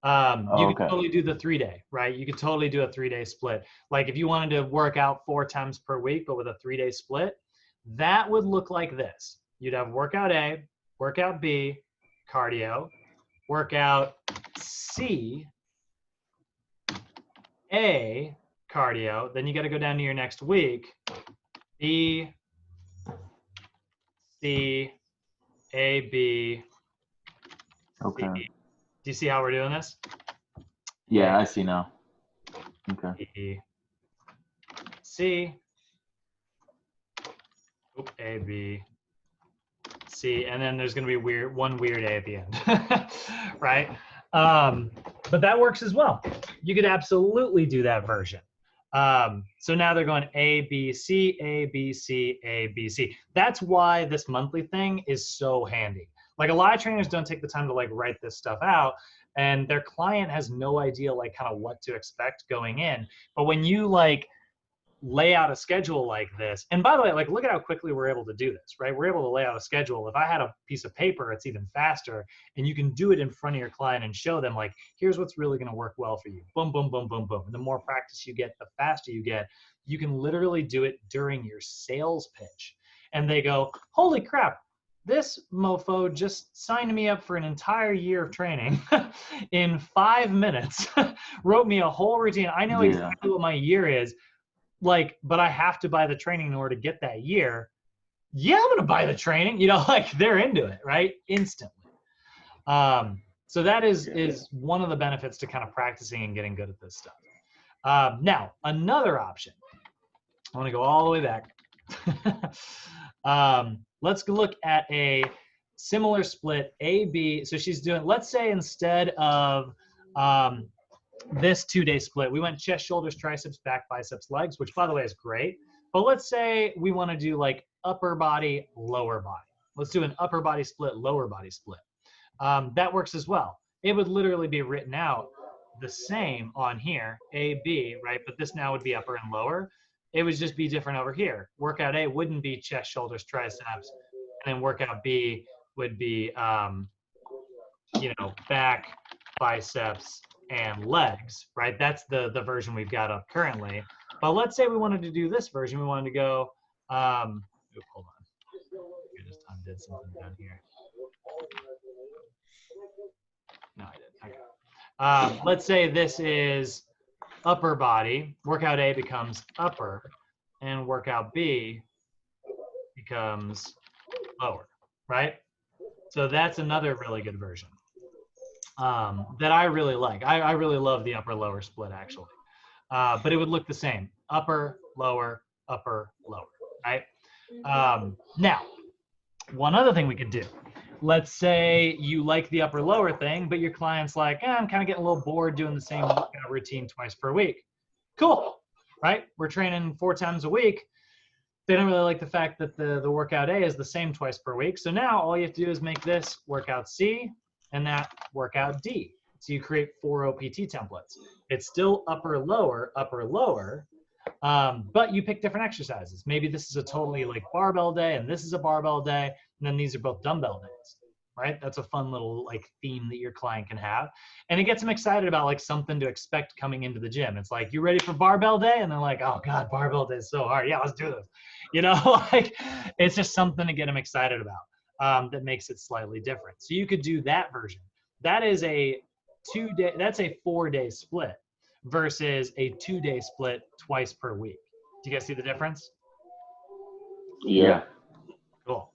You can totally do the 3-day, right? You could totally do a 3-day split. Like if you wanted to work out 4 times per week, but with a 3-day split, that would look like this. You'd have workout A, workout B, cardio, workout C, A, cardio. Then you got to go down to your next week. B, C, A, B, okay. C. Do you see how we're doing this? Yeah, I see now. Okay. B, C, A, B, C, and then there's going to be one weird A at the end, right? But that works as well. You could absolutely do that version. So now they're going A, B, C, A, B, C, A, B, C. That's why this monthly thing is so handy. Like a lot of trainers don't take the time to like write this stuff out, and their client has no idea like kind of what to expect going in. But when you like lay out a schedule like this, and by the way, like look at how quickly we're able to do this, right? We're able to lay out a schedule. If I had a piece of paper, it's even faster, and you can do it in front of your client and show them like, here's what's really going to work well for you. Boom, boom, boom, boom, boom. And the more practice you get, the faster you get. You can literally do it during your sales pitch. And they go, holy crap, this mofo just signed me up for an entire year of training in 5 minutes, wrote me a whole routine. I know exactly what my year is. Like, but I have to buy the training in order to get that year. Yeah, I'm gonna buy the training. You know, like they're into it, right? Instantly. So that is one of the benefits to kind of practicing and getting good at this stuff. Now, another option I want to go all the way back. Let's look at a similar split, A, B. So she's doing, let's say instead of this 2-day split, we went chest, shoulders, triceps, back, biceps, legs, which by the way is great. But let's say we want to do like upper body, lower body. Let's do an upper body split, lower body split. That works as well. It would literally be written out the same on here, A, B, right? But this now would be upper and lower. It would just be different over here. Workout A wouldn't be chest, shoulders, triceps, and then workout B would be, back, biceps, and legs, right? That's the version we've got up currently. But let's say we wanted to do this version. We wanted to go, hold on. I just undid something down here. No, I didn't. Okay. Let's say this is upper body. Workout A becomes upper, and workout B becomes lower, right? So that's another really good version that I really like. I really love the upper-lower split, actually. But it would look the same. Upper, lower, right? Now, one other thing we could do. Let's say you like the upper-lower thing, but your client's like, I'm kind of getting a little bored doing the same workout routine twice per week. Cool, right? We're training 4 times a week. They don't really like the fact that the workout A is the same twice per week. So now all you have to do is make this workout C and that workout D. So you create 4 OPT templates. It's still upper, lower, but you pick different exercises. Maybe this is a totally like barbell day and this is a barbell day, and then these are both dumbbell days, right? That's a fun little like theme that your client can have. And it gets them excited about like something to expect coming into the gym. It's like, you ready for barbell day? And they're like, oh God, barbell day is so hard. Yeah, let's do this. Like it's just something to get them excited about that makes it slightly different. So you could do that version. That is a 2-day, that's a 4-day split versus a 2-day split twice per week. Do you guys see the difference? Yeah. Cool.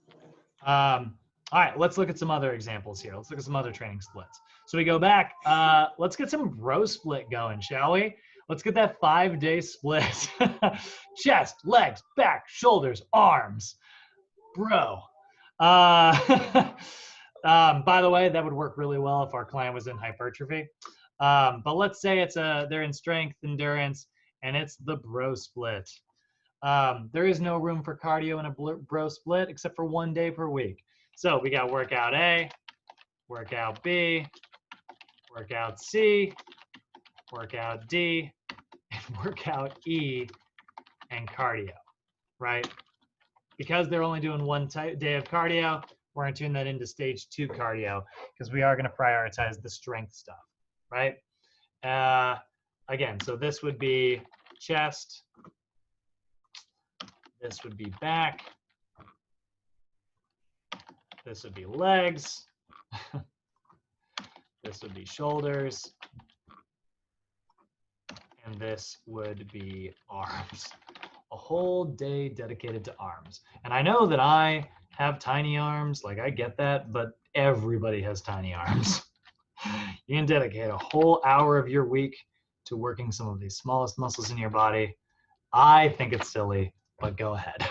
All right, let's look at some other examples here. Let's look at some other training splits. So we go back, let's get some bro split going, shall we? Let's get that 5-day split. Chest, legs, back, shoulders, arms. Bro. By the way, that would work really well if our client was in hypertrophy. But let's say they're in strength, endurance, and it's the bro split. There is no room for cardio in a bro split except for 1 day per week. So we got workout A, workout B, workout C, workout D, and workout E, and cardio, right? Because they're only doing 1 day of cardio, we're going to tune that into stage 2 cardio because we are going to prioritize the strength stuff, right? Again, so this would be chest. This would be back. This would be legs. This would be shoulders. And this would be arms. A whole day dedicated to arms. And I know that I have tiny arms, like I get that, but everybody has tiny arms. You can dedicate a whole hour of your week to working some of these smallest muscles in your body. I think it's silly, but go ahead.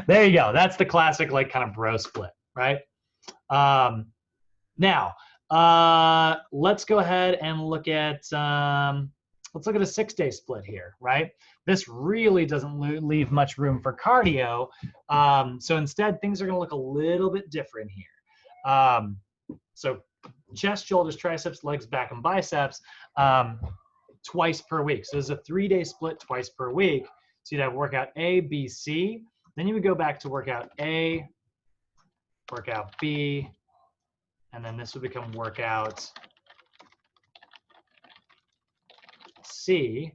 There you go. That's the classic, like, kind of bro split, right? Now, let's go ahead and look at let's look at a 6-day split here, right? This really doesn't leave much room for cardio. So instead, things are going to look a little bit different here. So chest, shoulders, triceps, legs, back, and biceps twice per week. So there's a 3-day split twice per week. So you'd have workout A, B, C. Then you would go back to workout A, workout B, and then this would become workout C.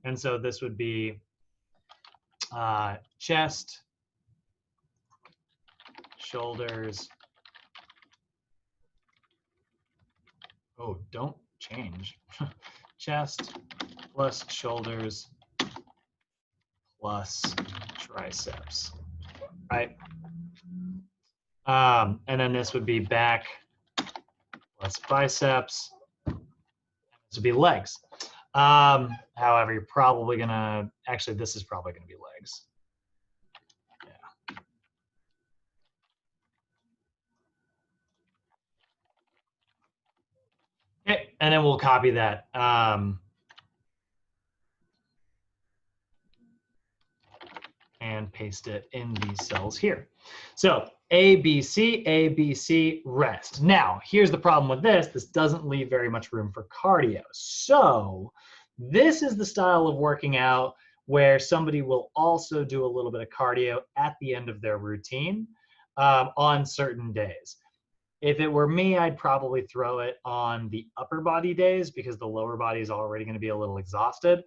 And so this would be chest, shoulders. Oh, don't change. Chest plus shoulders plus triceps, right? And then this would be back plus biceps. This would be legs. However, you're probably gonna, actually, this is probably gonna be legs. Yeah. Okay, and then we'll copy that. And paste it in these cells here. So A, B, C, rest. Now, here's the problem with this. This doesn't leave very much room for cardio. So this is the style of working out where somebody will also do a little bit of cardio at the end of their routine on certain days. If it were me, I'd probably throw it on the upper body days because the lower body is already going to be a little exhausted.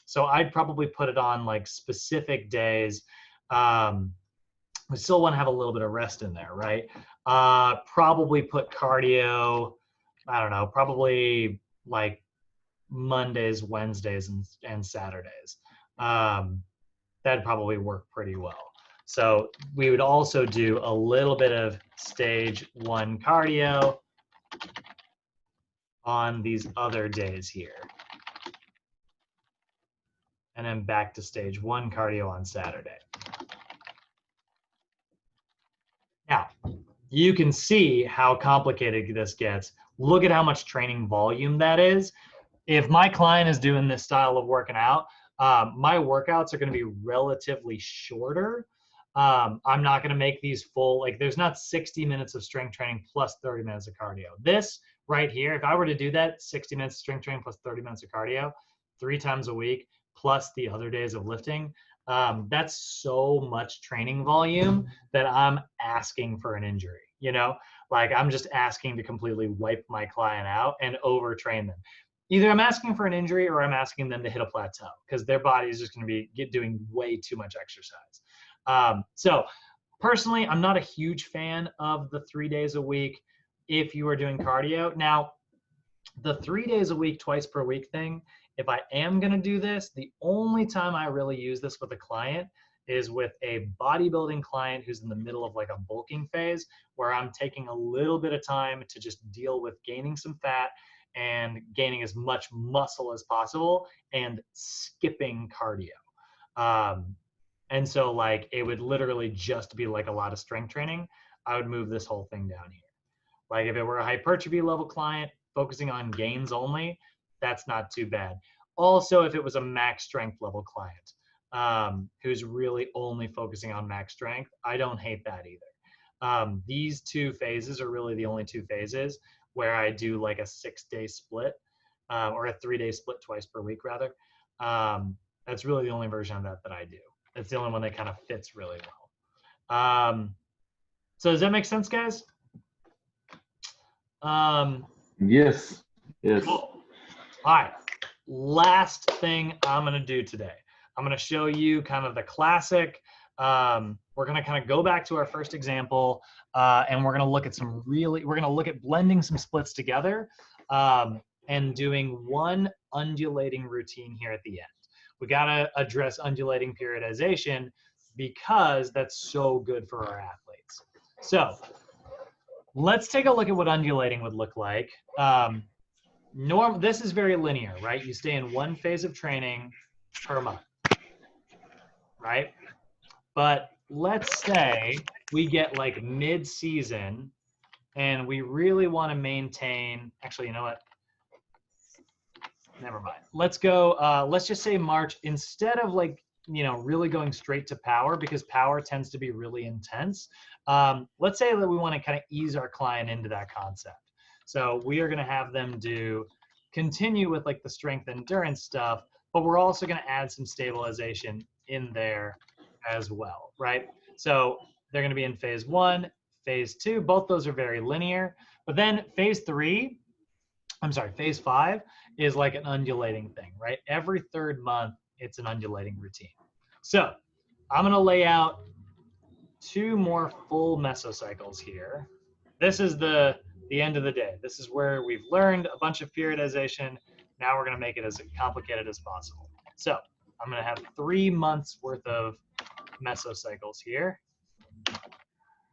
So I'd probably put it on like specific days. We still want to have a little bit of rest in there, right? Probably put cardio, I don't know, probably like Mondays, Wednesdays, and Saturdays. That'd probably work pretty well. So we would also do a little bit of stage 1 cardio on these other days here. And then back to stage 1 cardio on Saturday. Now, you can see how complicated this gets. Look at how much training volume that is. If my client is doing this style of working out, my workouts are going to be relatively shorter. I'm not going to make these full, like there's not 60 minutes of strength training plus 30 minutes of cardio. This right here, if I were to do that, 60 minutes of strength training plus 30 minutes of cardio, 3 times a week, plus the other days of lifting, that's so much training volume that I'm asking for an injury, you know? Like I'm just asking to completely wipe my client out and overtrain them. Either I'm asking for an injury or I'm asking them to hit a plateau because their body is just going to be doing way too much exercise. So personally, I'm not a huge fan of the 3 days a week if you are doing cardio. Now, the 3 days a week, twice per week thing, if I am going to do this, the only time I really use this with a client is with a bodybuilding client who's in the middle of like a bulking phase where I'm taking a little bit of time to just deal with gaining some fat and gaining as much muscle as possible and skipping cardio. And so like it would literally just be like a lot of strength training. I would move this whole thing down here. Like if it were a hypertrophy level client focusing on gains only, that's not too bad. Also, if it was a max strength level client who's really only focusing on max strength, I don't hate that either. These 2 phases are really the only 2 phases where I do like a 6-day split or a 3-day split twice per week rather. That's really the only version of that I do. It's the only one that kind of fits really well. So does that make sense, guys? Yes. Yes. Cool. All right. Last thing I'm going to do today. I'm going to show you kind of the classic. We're going to kind of go back to our first example, and we're going to look at we're going to look at blending some splits together and doing one undulating routine here at the end. We got to address undulating periodization because that's so good for our athletes. So let's take a look at what undulating would look like. This is very linear, right? You stay in one phase of training per month, right? But let's say we get like mid-season and we really want to maintain, actually, you know what? Never mind. Let's go, let's just say March, instead of like, you know, really going straight to power because power tends to be really intense. Let's say that we want to kind of ease our client into that concept. So we are going to have them continue with like the strength endurance stuff, but we're also going to add some stabilization in there as well, right? So they're going to be in phase 1, phase 2, both those are very linear, but then phase 5 is like an undulating thing, right? Every 3rd month, it's an undulating routine. So I'm going to lay out 2 more full mesocycles here. This is the end of the day. This is where we've learned a bunch of periodization. Now we're going to make it as complicated as possible. So I'm going to have 3 months worth of mesocycles here.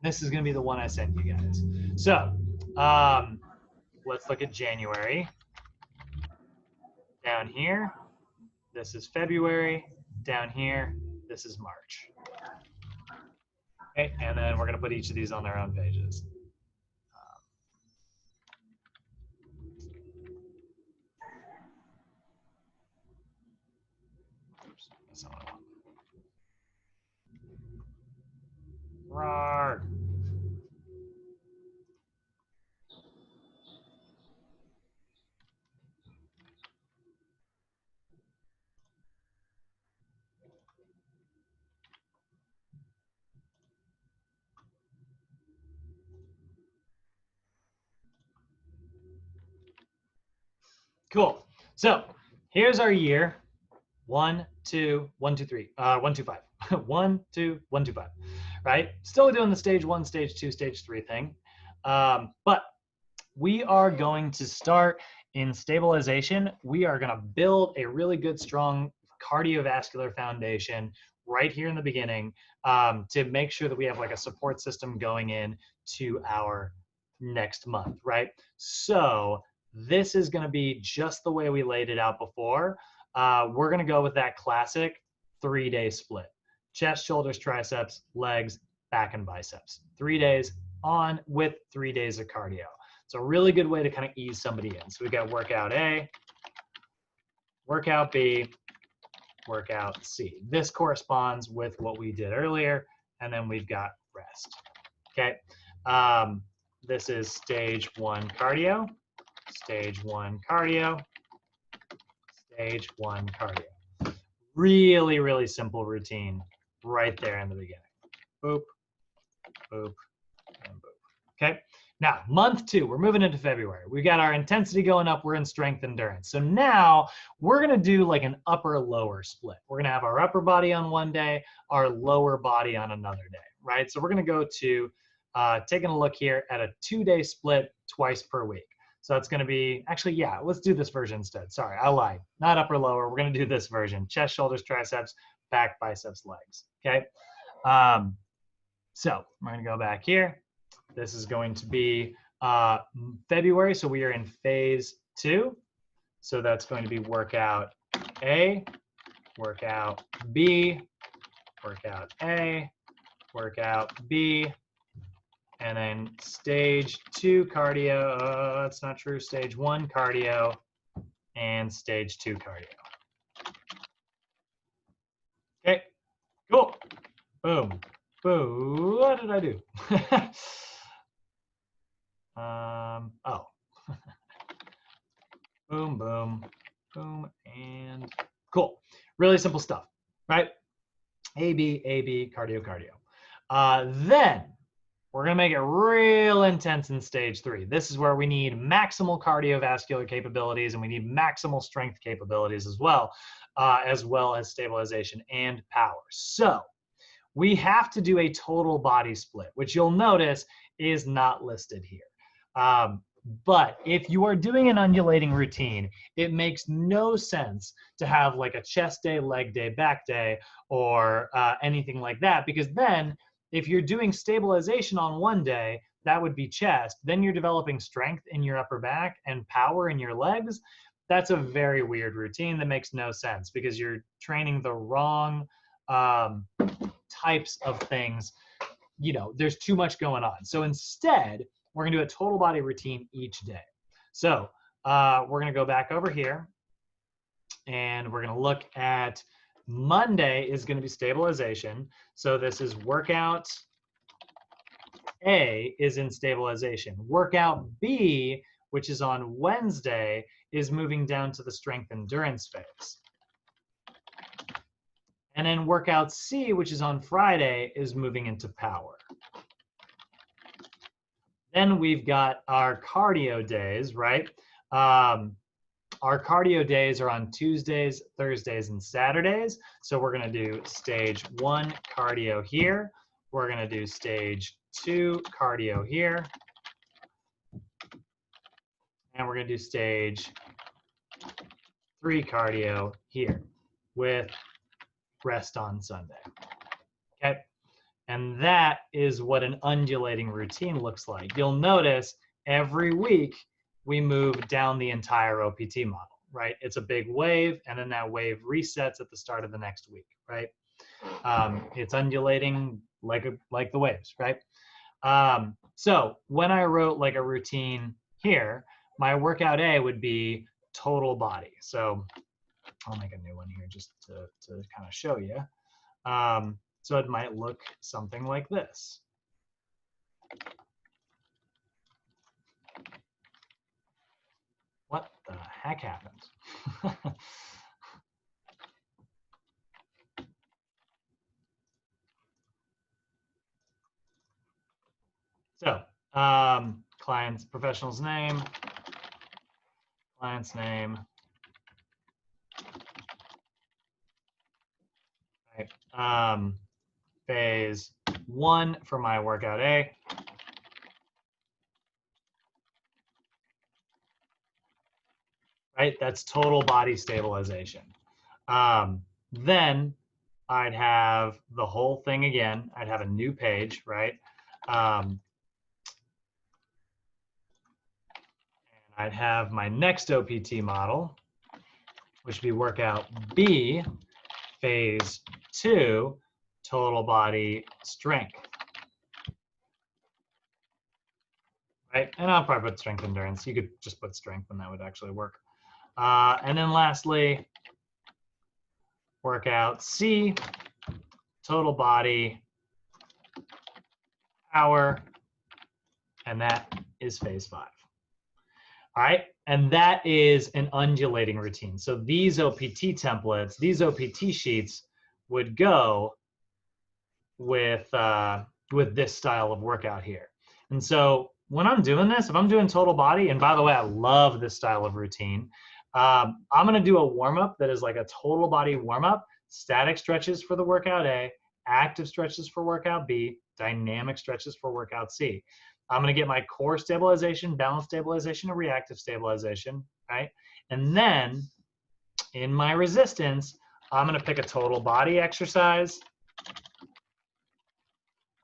This is going to be the one I send you guys. So let's look at January. Down here, this is February. Down here, this is March. Okay, and then we're going to put each of these on their own pages. Oops, that's not what I want. Rawr. Cool. So here's our year. 1, 2, 1, 2, 3, 1, 2, 5. 1, 2, 1, 2, 5. Right? Still doing the stage 1, stage 2, stage 3 thing. But we are going to start in stabilization. We are going to build a really good, strong cardiovascular foundation right here in the beginning to make sure that we have like a support system going in to our next month, right? So this is going to be just the way we laid it out before. We're going to go with that classic 3-day split. Chest, shoulders, triceps, legs, back, and biceps. 3 days on with 3 days of cardio. It's a really good way to kind of ease somebody in. So we got workout A, workout B, workout C. This corresponds with what we did earlier, and then we've got rest. Okay. This is stage 1 cardio, stage 1 cardio, stage 1 cardio. Really, really simple routine right there in the beginning. Boop, boop, and boop. Okay. Now, month 2, we're moving into February. We got our intensity going up. We're in strength endurance. So now we're going to do like an upper-lower split. We're going to have our upper body on one day, our lower body on another day, right? So we're going to go to taking a look here at a 2-day split twice per week. So it's going to be, actually, yeah, let's do this version instead. Sorry, I lied. Not upper-lower. We're going to do this version. Chest, shoulders, triceps, back, biceps, legs, okay? So we're going to go back here. This is going to be February, so we are in phase 2. So that's going to be workout A, workout B, workout A, workout B, and then stage 2 cardio. That's not true. Stage 1 cardio and stage 2 cardio. Okay, cool. Boom. Boom. What did I do? Oh. Boom, boom, boom, and cool. Really simple stuff, right? A, B, cardio, cardio. Then we're going to make it real intense in stage 3. This is where we need maximal cardiovascular capabilities and we need maximal strength capabilities as well as stabilization and power. So we have to do a total body split, which you'll notice is not listed here. But if you are doing an undulating routine, it makes no sense to have like a chest day, leg day, back day, or anything like that, because then if you're doing stabilization on one day, that would be chest, then you're developing strength in your upper back and power in your legs. That's a very weird routine that makes no sense because you're training the wrong types of things. You know, there's too much going on. So instead, we're going to do a total body routine each day. So we're going to go back over here and we're going to look at Monday is going to be stabilization. So this is workout A is in stabilization. Workout B, which is on Wednesday, is moving down to the strength endurance phase. And then workout C, which is on Friday, is moving into power. Then we've got our cardio days, right? Our cardio days are on Tuesdays, Thursdays, and Saturdays. So we're going to do stage 1 cardio here. We're going to do stage 2 cardio here. And we're going to do stage 3 cardio here with rest on Sunday. Okay. And that is what an undulating routine looks like. You'll notice every week we move down the entire OPT model. right? It's a big wave, and then that wave resets at the start of the next week, right? It's undulating like the waves, right? So when I wrote like a routine here, my workout A would be total body. So I'll make a new one here just to kind of show you. So it might look something like this. What the heck happened? So client's professional's name, client's name. Right. Phase 1 for my workout A. Right, that's total body stabilization. Then I'd have the whole thing again. I'd have a new page, right? And I'd have my next OPT model, which would be workout B, phase 2, total body strength. Right, and I'll probably put strength endurance. You could just put strength and that would actually work. And then lastly, workout C, total body power, and that is phase 5. All right, and that is an undulating routine. So these OPT templates, these OPT sheets would go with this style of workout here. And so when I'm doing this, if I'm doing total body, and by the way, I love this style of routine, I'm gonna do a warm-up that is like a total body warm-up, static stretches for the workout A, active stretches for workout B, dynamic stretches for workout C. I'm gonna get my core stabilization, balance stabilization, and reactive stabilization, right? And then in my resistance, I'm gonna pick a total body exercise.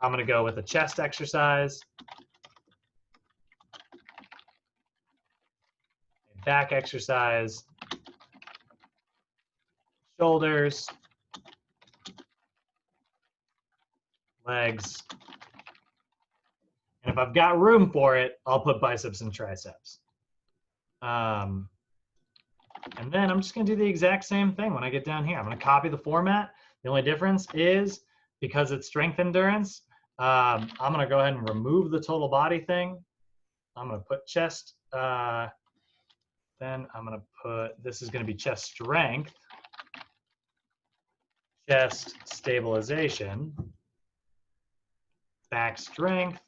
I'm gonna go with a chest exercise, a back exercise, shoulders, legs, and if I've got room for it, I'll put biceps and triceps. And then I'm just gonna do the exact same thing when I get down here. I'm gonna copy the format. The only difference is because it's strength endurance, I'm gonna go ahead and remove the total body thing. I'm gonna put chest, then I'm gonna put, this is gonna be chest strength, chest stabilization, back strength,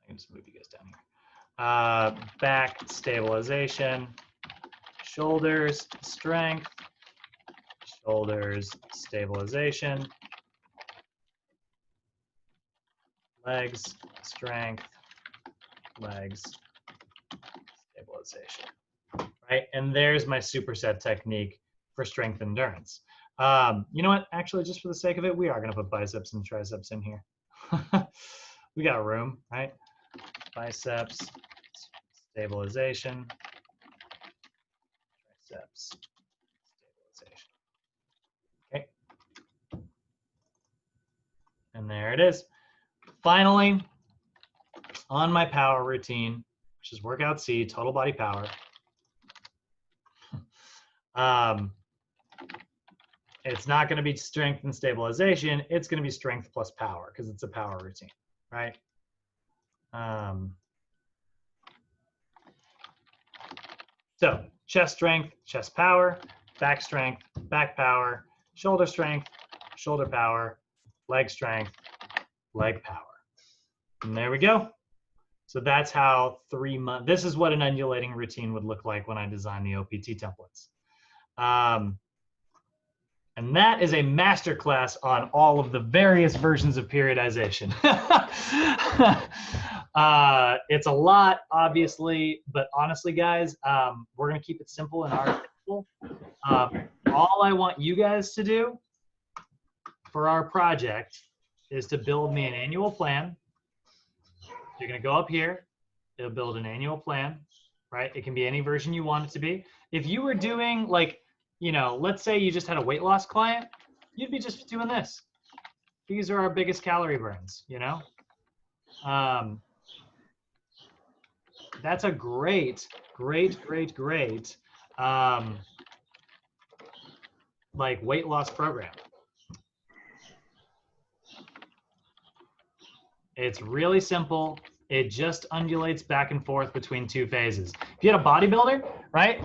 I can just move you guys down here. Back stabilization, shoulders strength, shoulders stabilization, legs strength, legs stabilization, right? And there's my superset technique for strength endurance. You know what? Actually, just for the sake of it, we are going to put biceps and triceps in here. We got room, right? Biceps stabilization, triceps stabilization. Okay. And there it is. Finally, on my power routine, which is workout C, total body power. It's not going to be strength and stabilization. It's going to be strength plus power because it's a power routine, right? So chest strength, chest power, back strength, back power, shoulder strength, shoulder power, leg strength, leg power. And there we go. So that's how 3 months, this is what an undulating routine would look like when I design the OPT templates. And that is a masterclass on all of the various versions of periodization. It's a lot, obviously, but honestly, guys, we're going to keep it simple and artificial. All I want you guys to do for our project is to build me an annual plan. You're going to go up here. It'll build an annual plan, right? It can be any version you want it to be. If you were doing like, let's say you just had a weight loss client, you'd be just doing this. These are our biggest calorie burns, That's a great, like weight loss program. It's really simple. It just undulates back and forth between two phases. If you had a bodybuilder, right?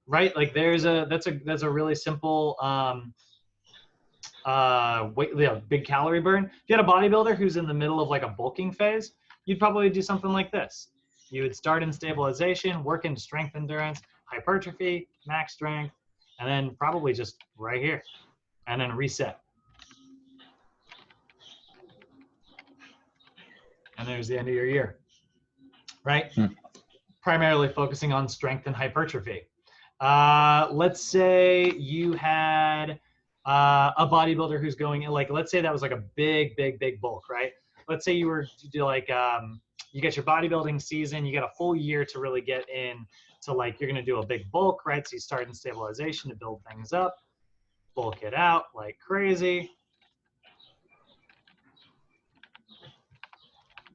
Right, like that's a really simple big calorie burn. If you had a bodybuilder who's in the middle of like a bulking phase, you'd probably do something like this. You would start in stabilization, work into strength endurance, hypertrophy, max strength, and then probably just right here, and then reset. And there's the end of your year, right? Primarily focusing on strength and hypertrophy. Let's say you had a bodybuilder who's going in, like, let's say that was like a big bulk, right? Let's say you were like, you get your bodybuilding season, you got a full year to really get in to like, you're gonna do a big bulk, right? So you start in stabilization to build things up, bulk it out like crazy.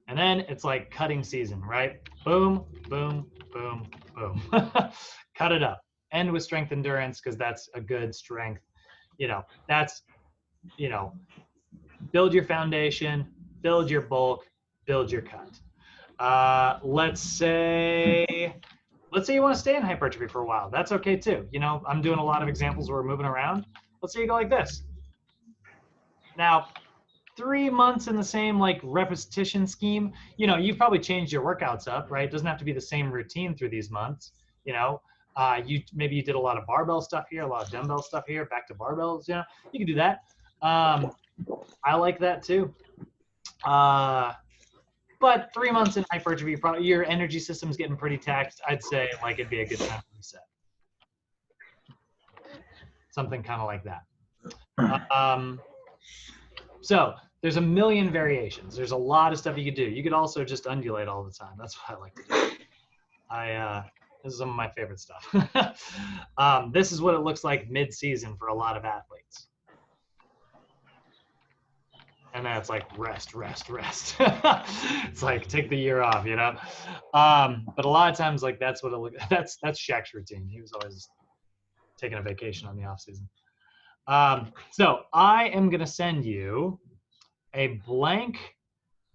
And then it's like cutting season, right? Boom, boom, boom, boom. Cut it up. End with strength endurance because that's a good strength. That's, build your foundation, build your bulk, build your cut. Let's say you want to stay in hypertrophy for a while. That's okay too. I'm doing a lot of examples where we're moving around. Let's say you go like this. Now, 3 months in the same like repetition scheme, you've probably changed your workouts up, right? It doesn't have to be the same routine through these months. Maybe you did a lot of barbell stuff here, a lot of dumbbell stuff here, back to barbells. You can do that. I like that too. But 3 months in hypertrophy, your energy system's getting pretty taxed. I'd say like it'd be a good time to reset. Something kind of like that. So there's a million variations. There's a lot of stuff you could do. You could also just undulate all the time. That's what I like to do. This is some of my favorite stuff. This is what it looks like mid-season for a lot of athletes. And then it's like rest. It's like take the year off, But a lot of times, like that's what it looks. That's Shaq's routine. He was always taking a vacation on the off season. So I am gonna send you a blank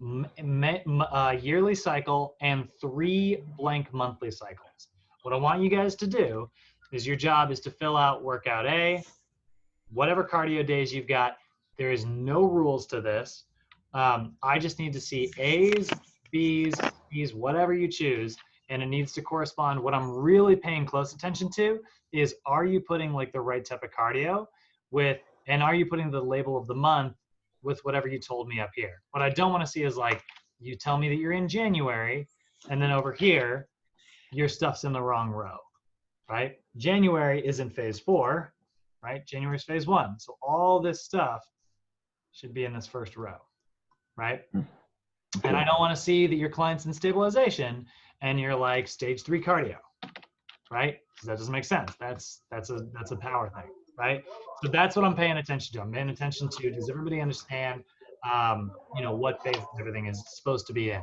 yearly cycle and 3 blank monthly cycles. What I want you guys to do is your job is to fill out workout A, whatever cardio days you've got. There is no rules to this. I just need to see A's, B's, C's, whatever you choose, and it needs to correspond. What I'm really paying close attention to is, are you putting like the right type of cardio and are you putting the label of the month with whatever you told me up here? What I don't want to see is like, you tell me that you're in January, and then over here, your stuff's in the wrong row, right? January is in phase 4, right? January is phase 1. So all this stuff should be in this first row, right? And I don't want to see that your client's in stabilization and you're like stage 3 cardio, right? Because that doesn't make sense. That's a power thing, right? So that's what I'm paying attention to. I'm paying attention to, does everybody understand, what phase everything is supposed to be in?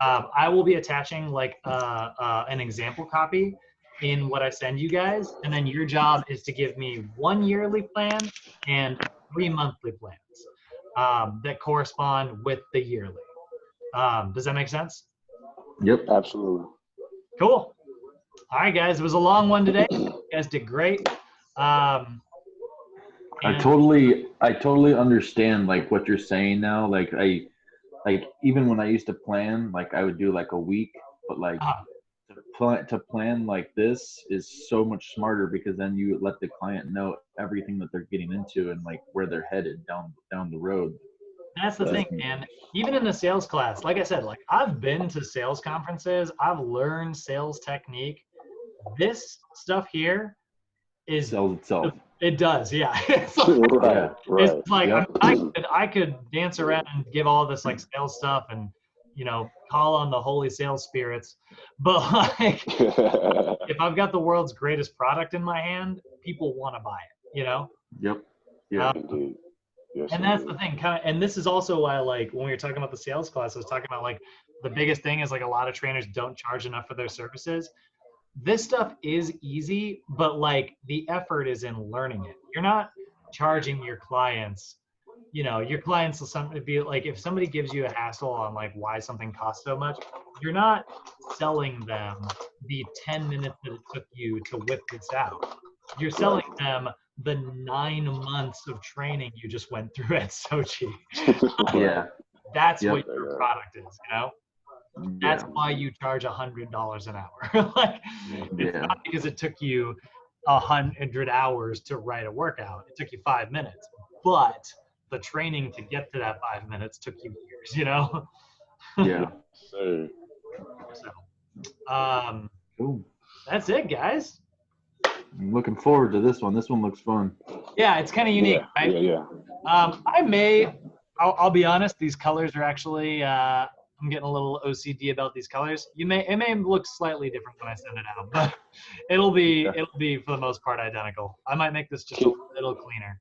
I will be attaching like an example copy in what I send you guys, and then your job is to give me 1 yearly plan and 3 monthly plans that correspond with the yearly. Does that make sense? Yep, absolutely. Cool. All right, guys, it was a long one today. You guys did great. I totally understand like what you're saying now. Like even when I used to plan, like I would do like a week, but like to plan like this is so much smarter, because then you let the client know everything that they're getting into and like where they're headed down the road. That's the thing, man. Even in the sales class, like I said, like I've been to sales conferences, I've learned sales technique. This stuff here sells itself. It does, yeah. It's like, right. It's like, yep. I could dance around and give all this like sales stuff and you know, call on the holy sales spirits. But like, if I've got the world's greatest product in my hand, people want to buy it, you know? Yep. Yeah. Indeed. Yes, And that's indeed. the thing, and this is also why, like, when we were talking about the sales class, I was talking about like the biggest thing is like a lot of trainers don't charge enough for their services. This stuff is easy, but like the effort is in learning it. You're not charging your clients, you know, your clients will be like, if somebody gives you a hassle on like why something costs so much, you're not selling them the 10 minutes that it took you to whip this out. You're selling them the 9 months of training you just went through at Sochi. Yeah. That's Yep. what your product is, you know? That's Yeah. why you charge $100 an hour. Like, it's Yeah. not because it took you 100 hours to write a workout. It took you 5 minutes, but the training to get to that 5 minutes took you years, you know? Yeah. Sir. So, Cool. that's it, guys. I'm looking forward to this one. This one looks fun. Yeah, it's kind of unique, Yeah, right? yeah. I'll be honest, these colors are actually, I'm getting a little OCD about these colors. It may look slightly different when I send it out, but it'll be for the most part identical. I might make this just a little cleaner.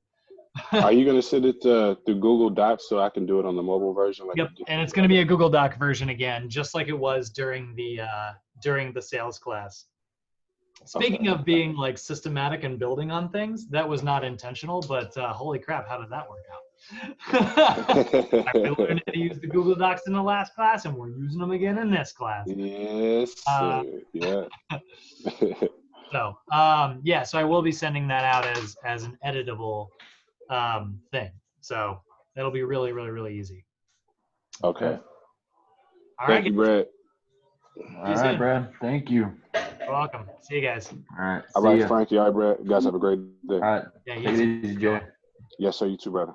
Are you gonna send it through Google Docs so I can do it on the mobile version? Like Yep, and it's going to be a Google Doc version again, just like it was during the sales class. Speaking of being like systematic and building on things, that was not intentional, but holy crap, how did that work out? I learned how to use the Google Docs in the last class, and we're using them again in this class. Yes, sir. Yeah. So yeah, so I will be sending that out as an editable thing. So it'll be really, really, really easy. Okay. All Thank right. you, Brad. All right, Brad. Thank you. You're welcome. See you guys. All right. All right, Frankie. All right, Brad. You guys have a great day. All right. Yeah, Take it easy, Jay. Yes, sir. You too, brother.